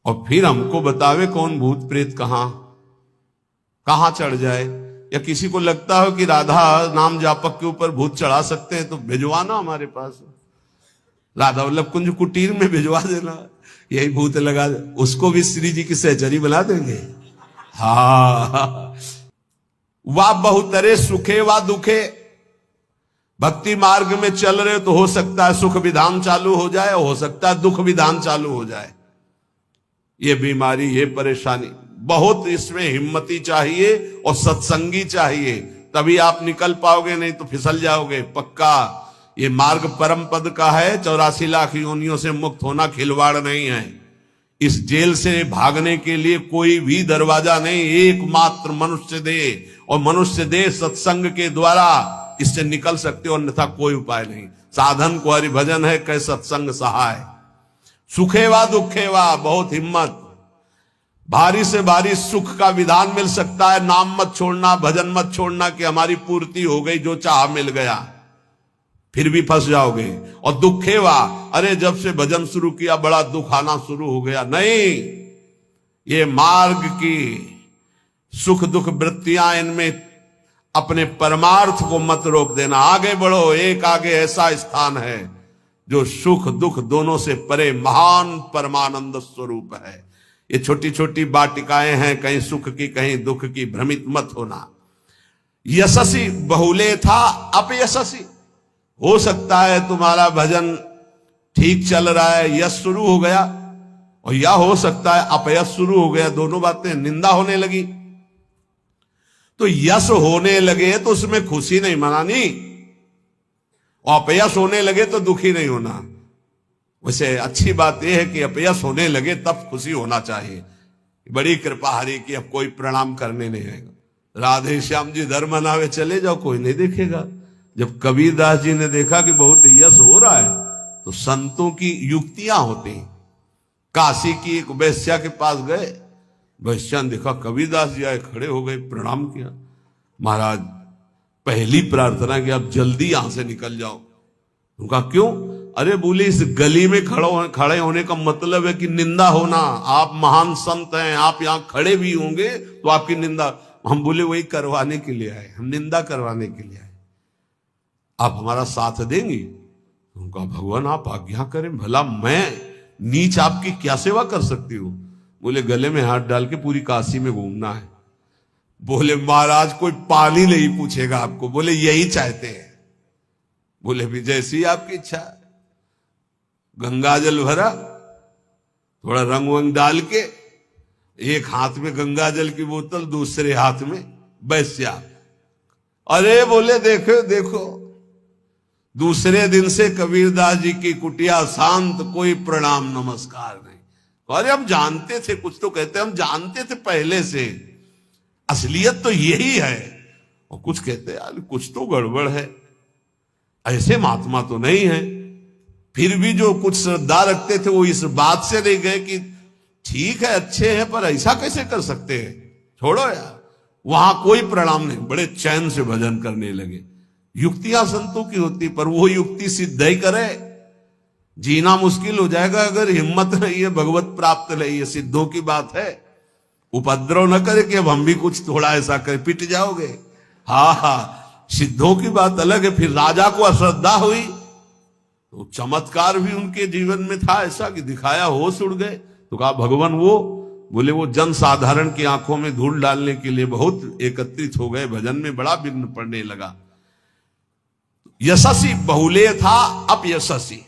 और फिर हमको बतावे कौन भूत प्रेत कहां चढ़ जाए। या किसी को लगता हो कि राधा नाम जापक के ऊपर भूत चढ़ा सकते हैं, तो भिजवाना हमारे पास, राधा वल्लभ कुंज कुटीर में भिजवा देना, यही भूत लगा, उसको भी श्री जी की सहचरी बना देंगे। हाँ, वाह बहुतरे सुखे वा दुखे, भक्ति मार्ग में चल रहे हो तो हो सकता है सुख विधान चालू हो जाए, हो सकता है दुख विधान चालू हो जाए। ये बीमारी, ये परेशानी, बहुत इसमें हिम्मती चाहिए और सत्संगी चाहिए, तभी आप निकल पाओगे, नहीं तो फिसल जाओगे पक्का। ये मार्ग परम पद का है, 84 लाख योनियों से मुक्त होना खिलवाड़ नहीं है। इस जेल से भागने के लिए कोई भी दरवाजा नहीं, एकमात्र मनुष्य देह, और मनुष्य देह सत्संग के द्वारा इससे निकल सकते हो, अन्यथा कोई उपाय नहीं। साधन को हरिभजन है, कै सत्संग सहाय। सुखेवा दुखेवा, बहुत हिम्मत। भारी से भारी सुख का विधान मिल सकता है, नाम मत छोड़ना, भजन मत छोड़ना कि हमारी पूर्ति हो गई, जो चाह मिल गया, फिर भी फंस जाओगे। और दुखेवा, अरे जब से भजन शुरू किया बड़ा दुख आना शुरू हो गया। नहीं, ये मार्ग की सुख दुख वृत्तियां, इनमें अपने परमार्थ को मत रोक देना, आगे बढ़ो। एक आगे ऐसा स्थान है जो सुख दुख दोनों से परे महान परमानंद स्वरूप है। ये छोटी छोटी वाटिकाएं हैं, कहीं सुख की कहीं दुख की, भ्रमित मत होना। यशस्वी बहुले था अपयशस्वी, हो सकता है तुम्हारा भजन ठीक चल रहा है, यश शुरू हो गया, और या हो सकता है अपयश शुरू हो गया, दोनों बातें, निंदा होने लगी। तो यश होने लगे तो उसमें खुशी नहीं मनानी, और अपयश होने लगे तो दुखी नहीं होना। वैसे अच्छी बात यह है कि अपयश होने लगे तब खुशी होना चाहिए। बड़ी कृपा हरि की, अब कोई प्रणाम करने नहीं आएगा। राधे श्याम जी धर्म मनावे चले जाओ, कोई नहीं देखेगा। जब कबीरदास जी ने देखा कि बहुत यश हो रहा है, तो संतों की युक्तियां होती। काशी की एक वैश्या के पास गए, वैश्या ने देखा कबीरदास जी आए, खड़े हो गए, प्रणाम किया। महाराज पहली प्रार्थना कि आप जल्दी यहां से निकल जाओ। उनका क्यों? अरे बोले इस गली में खड़े होने का मतलब है कि निंदा होना। आप महान संत हैं, आप यहां खड़े भी होंगे तो आपकी निंदा। हम बोले वही करवाने के लिए आए, हम निंदा करवाने के लिए आए, आप हमारा साथ देंगी? उनका भगवान आप आज्ञा करें, भला मैं नीच आपकी क्या सेवा कर सकती हूं? बोले गले में हाथ डाल के पूरी काशी में घूमना है। बोले महाराज कोई पानी नहीं पूछेगा आपको। बोले यही चाहते हैं। बोले भी जैसी आपकी इच्छा। गंगा जल भरा, थोड़ा रंग वंग डाल के, एक हाथ में गंगा जल की बोतल, दूसरे हाथ में वैश्या। अरे बोले देखो देखो, दूसरे दिन से कबीरदास जी की कुटिया शांत, कोई प्रणाम नमस्कार नहीं। अरे हम जानते थे, कुछ तो कहते हम जानते थे पहले से, असलियत तो यही है। और कुछ कहते यार कुछ तो गड़बड़ है, ऐसे महात्मा तो नहीं है। फिर भी जो कुछ श्रद्धा रखते थे वो इस बात से नहीं गए कि ठीक है अच्छे हैं पर ऐसा कैसे कर सकते हैं, छोड़ो यार। वहां कोई प्रणाम नहीं, बड़े चैन से भजन करने लगे। युक्तियां संतों की होती, पर वो युक्ति सिद्ध ही करे। जीना मुश्किल हो जाएगा अगर हिम्मत नहीं है, भगवत प्राप्त नहीं है, सिद्धों की बात है। उपद्रव न करे कि अब हम भी कुछ थोड़ा ऐसा करे, पिट जाओगे। हाँ हाँ, सिद्धों की बात अलग है। फिर राजा को अश्रद्धा हुई तो चमत्कार भी उनके जीवन में था ऐसा कि दिखाया, होश उड़ गए। तो कहा भगवान वो, बोले वो जन साधारण की आंखों में धूल डालने के लिए बहुत एकत्रित हो गए, भजन में बड़ा विघ्न पड़ने लगा। यशस्वी बहुले था अपयशस्वी।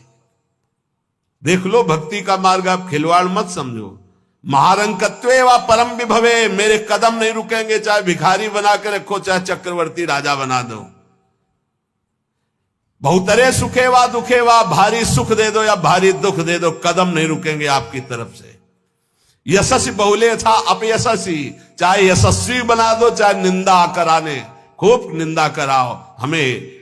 देख लो भक्ति का मार्ग, आप खिलवाड़ मत समझो। महारंकत्वे व परम विभवे, मेरे कदम नहीं रुकेंगे, चाहे भिखारी बना के रखो, चाहे चक्रवर्ती राजा बना दो। बहुतरे सुखे व दुखे व, भारी सुख दे दो या भारी दुख दे दो, कदम नहीं रुकेंगे आपकी तरफ से। यशस्वी बहुले था अपयशस्वी, चाहे यशस्वी बना दो चाहे निंदा कराने, खूब निंदा कराओ, हमें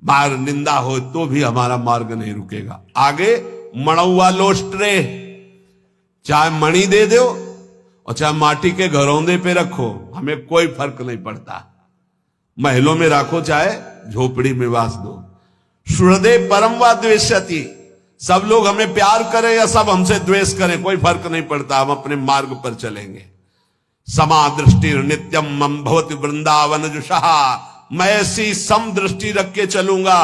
मार निंदा हो तो भी हमारा मार्ग नहीं रुकेगा। आगे मणौवा लोस्ट्रे, चाहे मणि दे दो और चाहे माटी के घरौंदे पे रखो, हमें कोई फर्क नहीं पड़ता। महलों में रखो चाहे झोपड़ी में वास दो। हृदय परम व द्वेष्यति, सब लोग हमें प्यार करें या सब हमसे द्वेष करें, कोई फर्क नहीं पड़ता, हम अपने मार्ग पर चलेंगे। समा दृष्टि नित्यम मम भवति वृंदावन जुषहा, मैं ऐसी सम दृष्टि रख के चलूंगा।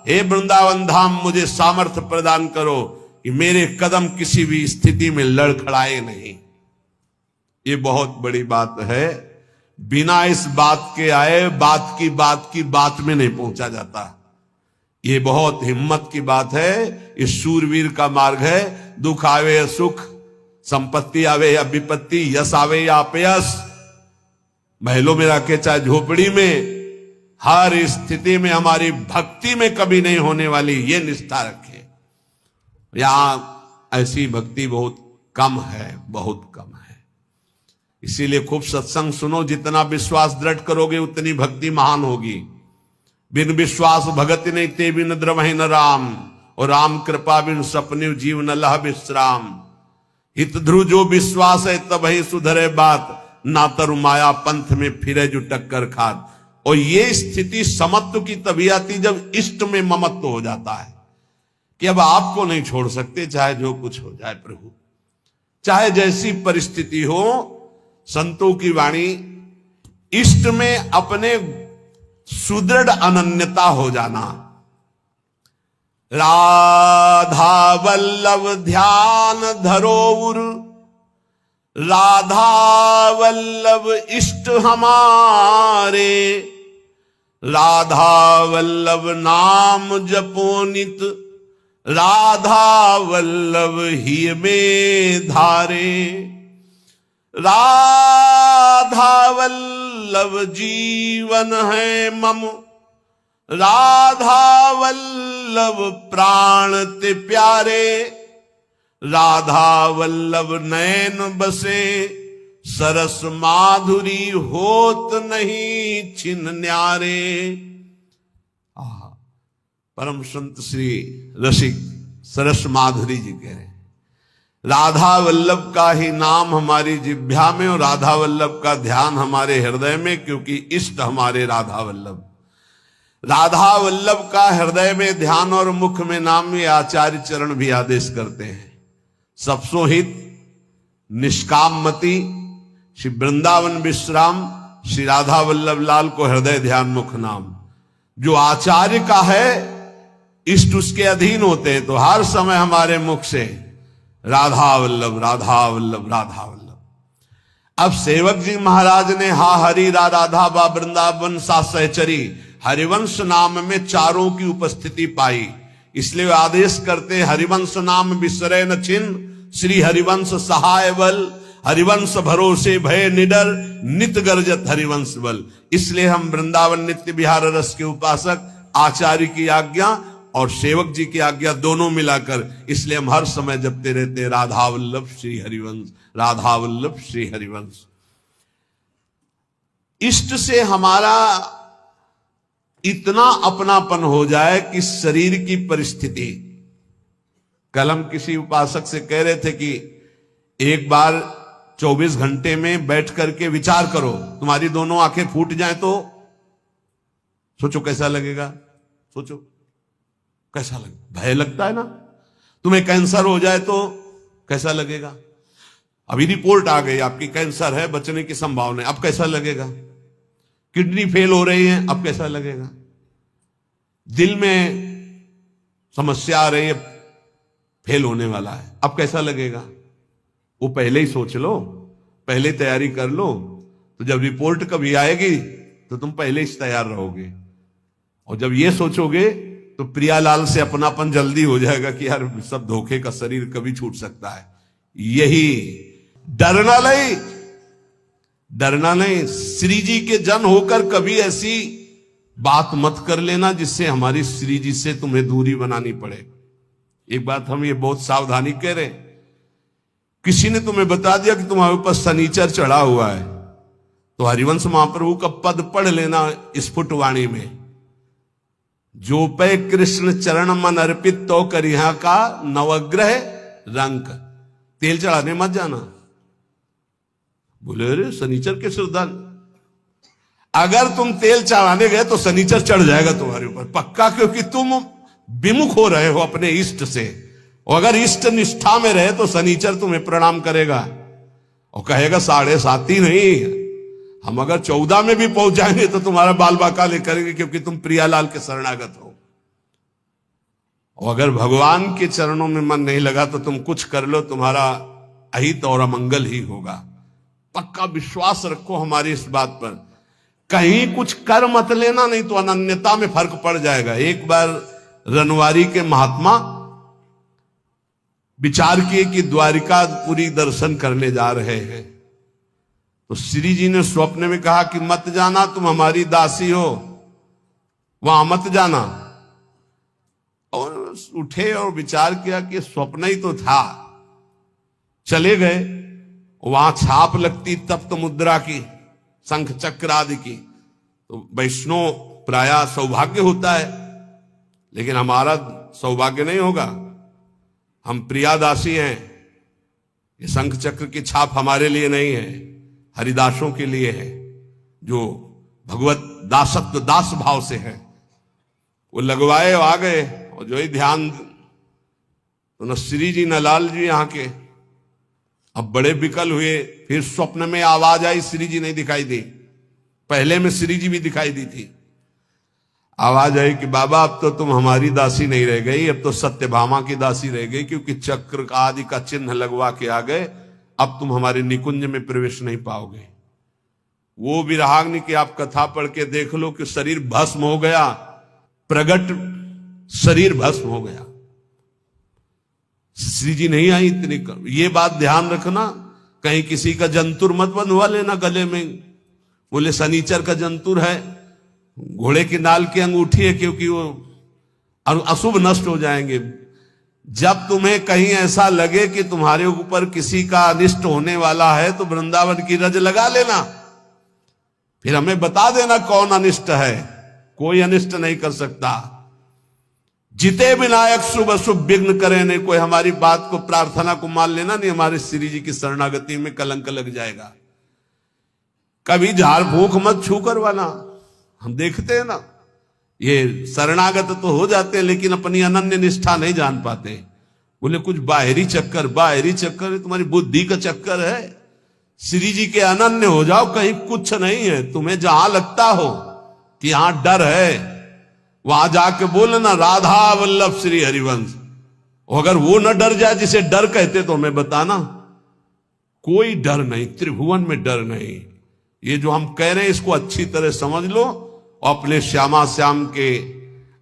हे वृंदावन धाम, मुझे सामर्थ्य प्रदान करो कि मेरे कदम किसी भी स्थिति में लड़खड़ाए नहीं। ये बहुत बड़ी बात है। बिना इस बात के आए बात की बात में नहीं पहुंचा जाता। ये बहुत हिम्मत की बात है। इस शूरवीर का मार्ग है। दुख आवे या सुख, संपत्ति आवे या विपत्ति, यश आवे या अपयश, महलों में रखे चाहे झोपड़ी में, हर स्थिति में हमारी भक्ति में कभी नहीं होने वाली ये निष्ठा रखे। यहां ऐसी भक्ति बहुत कम है, बहुत कम है। इसीलिए खूब सत्संग सुनो। जितना विश्वास दृढ़ करोगे उतनी भक्ति महान होगी। बिन विश्वास भगति नहीं ते बिन द्रवहि न राम, और राम कृपा बिन सपने जीव न लह विश्राम। हित ध्रुव जो विश्वास है तब ही सुधरे बात, ना तरु माया पंथ में फिरे जो टक्कर खात। और ये स्थिति समत्व की तभी आती जब इष्ट में ममत्व हो जाता है कि अब आपको नहीं छोड़ सकते, चाहे जो कुछ हो जाए प्रभु, चाहे जैसी परिस्थिति हो। संतों की वाणी, इष्ट में अपने सुदृढ़ अनन्यता हो जाना। राधा वल्लभ ध्यान धरोउर, राधा वल्लभ इष्ट हमारे। राधा वल्लभ नाम जपो नित, राधा वल्लभ ही में धारे। राधा वल्लभ जीवन है मम, राधा वल्लभ प्राण ते प्यारे। राधा वल्लभ नैन बसे, सरस माधुरी होत नहीं छिन न्यारे। परम संत श्री रसिक सरस माधुरी जी कह रहे हैं, राधा वल्लभ का ही नाम हमारी जिह्वा में और राधा वल्लभ का ध्यान हमारे हृदय में, क्योंकि इष्ट हमारे राधा वल्लभ। राधा वल्लभ का हृदय में ध्यान और मुख में नाम, ये आचार्य चरण भी आदेश करते हैं। सबसो हित निष्काम मति, श्री वृंदावन विश्राम, श्री राधा वल्लभ लाल को हृदय ध्यान मुख नाम। जो आचार्य का है इष्ट उसके अधीन होते हैं, तो हर समय हमारे मुख से राधा वल्लभ राधा वल्लभ राधा वल्लभ। अब सेवक जी महाराज ने हा हरि रा राधा बा वृंदावन सा सहचरी, हरिवंश नाम में चारों की उपस्थिति पाई। इसलिए आदेश करते हरिवंश नाम बिसरे न छिन्न, श्री हरिवंश सहाय बल। हरिवंश भरोसे भय निडर, नित गर्जत हरिवंश बल। इसलिए हम वृंदावन नित्य विहार रस के उपासक, आचार्य की आज्ञा और सेवक जी की आज्ञा दोनों मिलाकर, इसलिए हम हर समय जपते रहते राधा वल्लभ श्री हरिवंश, राधा वल्लभ श्री हरिवंश। इष्ट से हमारा इतना अपनापन हो जाए कि शरीर की परिस्थिति, कल हम किसी उपासक से कह रहे थे कि एक बार 24 घंटे में बैठ करके विचार करो, तुम्हारी दोनों आंखें फूट जाएं तो सोचो कैसा लगेगा। सोचो कैसा लगेगा, भय लगता है ना। तुम्हें कैंसर हो जाए तो कैसा लगेगा। अभी रिपोर्ट आ गई आपकी कैंसर है, बचने की संभावना है, अब कैसा लगेगा। किडनी फेल हो रही है, अब कैसा लगेगा। दिल में समस्या आ रही है, फेल होने वाला है, अब कैसा लगेगा। वो पहले ही सोच लो, पहले तैयारी कर लो, तो जब रिपोर्ट कभी आएगी तो तुम पहले ही तैयार रहोगे। और जब ये सोचोगे तो प्रियालाल से अपनापन जल्दी हो जाएगा कि यार सब धोखे का शरीर कभी छूट सकता है। यही डरना नहीं, डरना नहीं। श्री जी के जन होकर कभी ऐसी बात मत कर लेना जिससे हमारी श्री जी से तुम्हें दूरी बनानी पड़े। एक बात हम ये बहुत सावधानी कह रहे, किसी ने तुम्हें बता दिया कि तुम्हारे ऊपर शनिचर चढ़ा हुआ है, तो हरिवंश महाप्रभु का पद पढ़ लेना स्फुटवाणी में, जो पे कृष्ण चरण मन अर्पित तो करिहा का नवग्रह रंक। तेल चढ़ाने मत जाना। बोले अरे शनिचर के श्रद्धान, अगर तुम तेल चढ़ाने गए तो शनिचर चढ़ जाएगा तुम्हारे ऊपर पक्का, क्योंकि तुम विमुख हो रहे हो अपने इष्ट से। और अगर इष्ट निष्ठा में रहे तो शनिचर तुम्हें प्रणाम करेगा और कहेगा 7.5 ही नहीं, हम अगर 14 में भी पहुंच जाएंगे तो तुम्हारा बाल बाकाले करेंगे, क्योंकि तुम प्रियालाल के शरणागत हो। और अगर भगवान के चरणों में मन नहीं लगा तो तुम कुछ कर लो, तुम्हारा अहित और अमंगल ही होगा। पक्का विश्वास रखो हमारी इस बात पर। कहीं कुछ कर मत लेना, नहीं तो अनन्यता में फर्क पड़ जाएगा। एक बार रनवारी के महात्मा विचार किए कि द्वारिकापुरी दर्शन करने जा रहे हैं। तो श्री जी ने स्वप्न में कहा कि मत जाना, तुम हमारी दासी हो, वहां मत जाना। और उठे और विचार किया कि स्वप्न ही तो था। चले गए, वहां छाप लगती तप्त मुद्रा की, शंख चक्र आदि की। तो वैष्णव प्राय सौभाग्य होता है, लेकिन हमारा सौभाग्य नहीं होगा। हम प्रियादासी हैं। ये शंख चक्र की छाप हमारे लिए नहीं है, हरिदासों के लिए है, जो भगवत दासत्व दास भाव से है। वो लगवाए आ गए, और जो ही ध्यान, तो न श्री जी न लाल जी यहाँ के। अब बड़े विकल हुए। फिर स्वप्न में आवाज आई, श्री जी नहीं दिखाई दी। पहले में श्री जी भी दिखाई दी थी। आवाज आई कि बाबा अब तो तुम हमारी दासी नहीं रह गई, अब तो सत्यभामा की दासी रह गई, क्योंकि चक्र का आदि का चिन्ह लगवा के आ गए। अब तुम हमारे निकुंज में प्रवेश नहीं पाओगे। वो विराग्नि की आप कथा पढ़ के देख लो कि शरीर भस्म हो गया, प्रगट शरीर भस्म हो गया। श्री जी नहीं आई इतनी। ये बात ध्यान रखना, कहीं किसी का जंतुर मत बंधवा लेना गले में। बोले शनिचर का जंतुर है, घोड़े की नाल की अंगूठी है, क्योंकि वो अशुभ नष्ट हो जाएंगे। जब तुम्हें कहीं ऐसा लगे कि तुम्हारे ऊपर किसी का अनिष्ट होने वाला है, तो वृंदावन की रज लगा लेना, फिर हमें बता देना कौन अनिष्ट है। कोई अनिष्ट नहीं कर सकता। जिते विनायक शुभ अशुभ विघ्न करे नहीं। कोई हमारी बात को, प्रार्थना को मान लेना नहीं, हमारे श्री जी की शरणागति में कलंक लग जाएगा। कभी झाड़ फूंक मत छू करवाना। हम देखते हैं ना, ये शरणागत तो हो जाते हैं, लेकिन अपनी अनन्य निष्ठा नहीं जान पाते। बोले कुछ बाहरी चक्कर, बाहरी चक्कर है, तुम्हारी बुद्धि का चक्कर है। श्री जी के अनन्य हो जाओ, कहीं कुछ नहीं है। तुम्हें जहां लगता हो कि यहां डर है, वहां जाके बोलना राधा वल्लभ श्री हरिवंश। और अगर वो न डर जाए जिसे डर कहते, तो हमें बताना। कोई डर नहीं, त्रिभुवन में डर नहीं। ये जो हम कह रहे हैं, इसको अच्छी तरह समझ लो, और अपने श्यामा श्याम के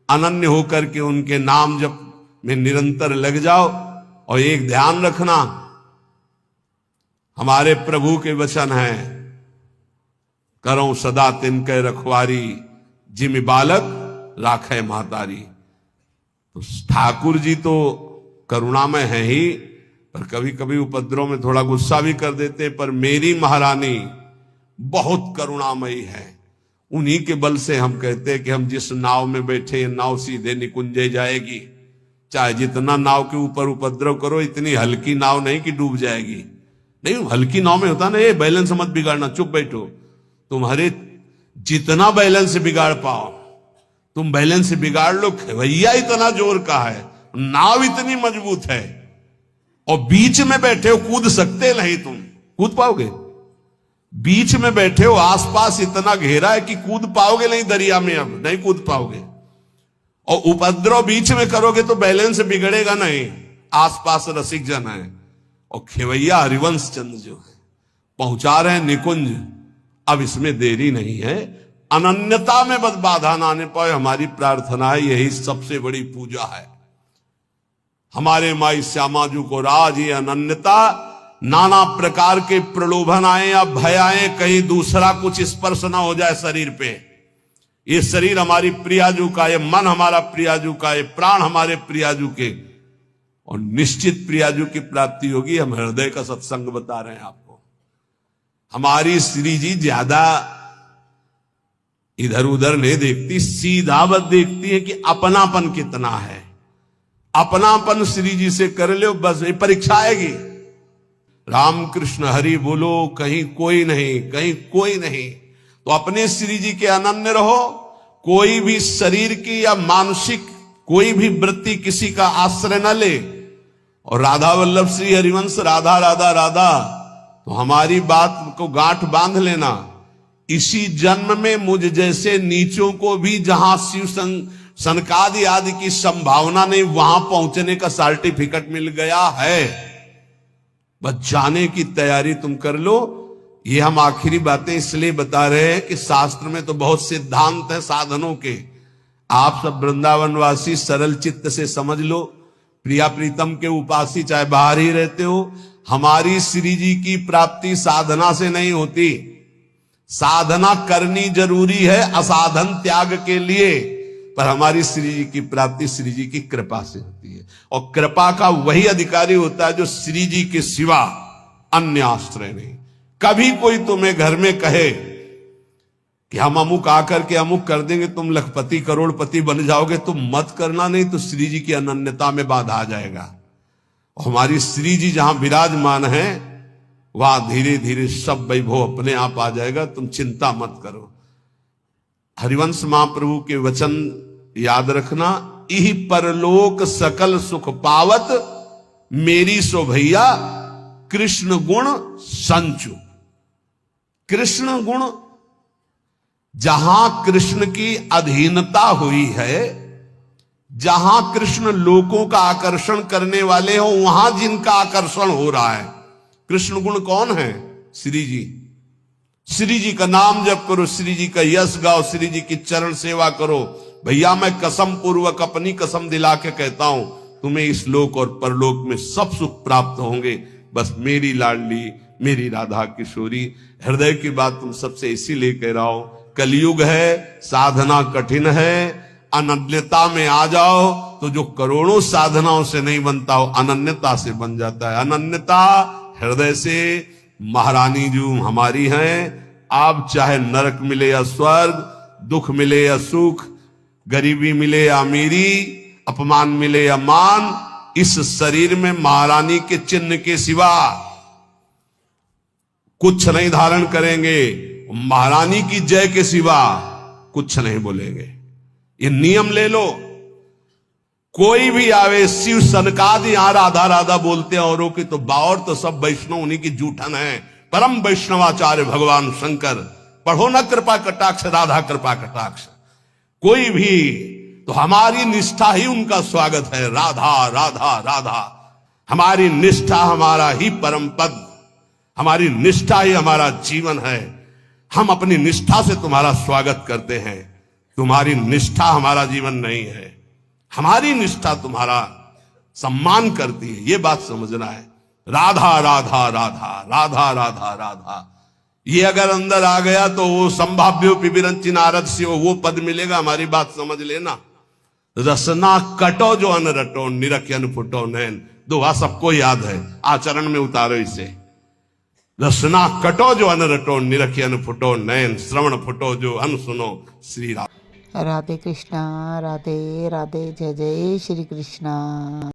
अनन्य होकर के उनके नाम जप में निरंतर लग जाओ। और एक ध्यान रखना, हमारे प्रभु के वचन हैं, करो सदा तिनके रखवारी, जिमि बालक राखे महतारी। तो ठाकुर जी तो करुणामय है ही, पर कभी कभी उपद्रव में थोड़ा गुस्सा भी कर देते। पर मेरी महारानी बहुत करुणामयी है। उन्हीं के बल से हम कहते हैं कि हम जिस नाव में बैठे, ये नाव सीधे निकुंजे जाएगी। चाहे जितना नाव के ऊपर उपद्रव करो, इतनी हल्की नाव नहीं कि डूब जाएगी। नहीं, हल्की नाव में होता ना, ये बैलेंस मत बिगाड़ना, चुप बैठो। तुम्हारे जितना बैलेंस बिगाड़ पाओ तुम बैलेंस बिगाड़ लो। भैया इतना जोर का है, नाव इतनी मजबूत है, और बीच में बैठे हो, कूद सकते नहीं। तुम कूद पाओगे? बीच में बैठे हो, आसपास इतना घेरा है कि कूद पाओगे नहीं दरिया में, अब नहीं कूद पाओगे। और उपद्रव बीच में करोगे तो बैलेंस बिगड़ेगा नहीं। आसपास रसिक जन है, और खेवैया हरिवंश चंद्र जो है पहुंचा रहे हैं निकुंज। अब इसमें देरी नहीं है। अनन्यता में बस बाधा ना आने पाए, हमारी प्रार्थना है। यही सबसे बड़ी पूजा है। हमारे माई श्यामा जी को राज ये अनन्यता, नाना प्रकार के प्रलोभन आए या भय आए, कहीं दूसरा कुछ स्पर्श ना हो जाए शरीर पे। ये शरीर हमारी प्रियाजू का, ये मन हमारा प्रियाजू का, ये प्राण हमारे प्रियाजू के, और निश्चित प्रियाजू की प्राप्ति होगी। हम हृदय का सत्संग बता रहे हैं आपको। हमारी श्री जी ज्यादा इधर उधर नहीं देखती, सीधा बस देखती है कि अपनापन कितना है। अपनापन श्री जी से कर लो, बस ये परीक्षा आएगी। राम कृष्ण हरि बोलो, कहीं कोई नहीं, कहीं कोई नहीं। तो अपने श्री जी के अनन्य रहो। कोई भी शरीर की या मानसिक कोई भी वृत्ति किसी का आश्रय न ले। और राधा वल्लभ श्री हरिवंश, राधा राधा राधा, तो हमारी बात को गांठ बांध लेना। इसी जन्म में मुझ जैसे नीचों को भी जहां शिव सनकादि आदि की संभावना नहीं, वहां पहुंचने का सर्टिफिकेट मिल गया है। बस जाने की तैयारी तुम कर लो। ये हम आखिरी बातें इसलिए बता रहे हैं कि शास्त्र में तो बहुत सिद्धांत है साधनों के। आप सब वृंदावनवासी सरल चित्त से समझ लो, प्रिया प्रीतम के उपासी चाहे बाहर ही रहते हो, हमारी श्री जी की प्राप्ति साधना से नहीं होती। साधना करनी जरूरी है असाधन त्याग के लिए, पर हमारी श्री जी की प्राप्ति श्री जी की कृपा से होती है। और कृपा का वही अधिकारी होता है जो श्री जी के सिवा अन्य आश्रय नहीं। कभी कोई तुम्हें घर में कहे कि हम अमुक आकर के अमुक कर देंगे, तुम लखपति करोड़पति बन जाओगे, तुम मत करना, नहीं तो श्री जी की अनन्यता में बाधा आ जाएगा। हमारी श्री जी जहां विराजमान है वहां धीरे धीरे सब वैभव अपने आप आ जाएगा, तुम चिंता मत करो। हरिवंश महाप्रभु के वचन याद रखना, इह परलोक सकल सुख पावत, मेरी सो भैया कृष्ण गुण संचु। कृष्ण गुण, जहां कृष्ण की अधीनता हुई है, जहां कृष्ण लोगों का आकर्षण करने वाले हो, वहां जिनका आकर्षण हो रहा है। कृष्ण गुण कौन है? श्री जी। श्री जी का नाम जप करो, श्री जी का यश गाओ, श्री जी की चरण सेवा करो। भैया मैं कसम पूर्वक अपनी कसम दिला के कहता हूं, तुम्हें इस लोक और परलोक में सब सुख प्राप्त होंगे। बस मेरी लाडली, मेरी राधा किशोरी, हृदय की बात तुम सबसे इसीलिए कह रहा हूं, कलयुग है, साधना कठिन है, अनन्यता में आ जाओ तो जो करोड़ों साधनाओं से नहीं बनता हो अनन्यता से बन जाता है। अनन्यता हृदय से। महारानी जो हमारी हैं, आप चाहे नरक मिले या स्वर्ग, दुख मिले या सुख, गरीबी मिले या अमीरी, अपमान मिले या मान, इस शरीर में महारानी के चिन्ह के सिवा कुछ नहीं धारण करेंगे। महारानी की जय के सिवा कुछ नहीं बोलेंगे। ये नियम ले लो। कोई भी आवे, शिव सनकादि यहां राधा राधा बोलते हैं औरों की, तो बावर तो सब वैष्णव उन्हीं की जूठन है। परम वैष्णवाचार्य भगवान शंकर, पढ़ो न कृपा कटाक्ष, राधा कृपा कटाक्ष। कोई भी तो हमारी निष्ठा ही उनका स्वागत है। राधा राधा राधा, हमारी निष्ठा हमारा ही परम पद, हमारी निष्ठा ही हमारा जीवन है। हम अपनी निष्ठा से तुम्हारा स्वागत करते हैं, तुम्हारी निष्ठा हमारा जीवन नहीं है। हमारी निष्ठा तुम्हारा सम्मान करती है, ये बात समझना है। राधा राधा राधा राधा राधा राधा, ये अगर अंदर आ गया तो वो संभाव्यो पिबिरंची नारद से वो पद मिलेगा। हमारी बात समझ लेना। रसना कटो जो अन रटो, निरख अन फुटो नैन, दोहा सबको याद है, आचरण में उतारो इसे। रसना कटो जो अन रटो, निरख अन फुटो नैन, श्रवण फुटो जो अन सुनो। श्री राम। राधे कृष्णा, राधे राधे, जय जय श्री कृष्णा।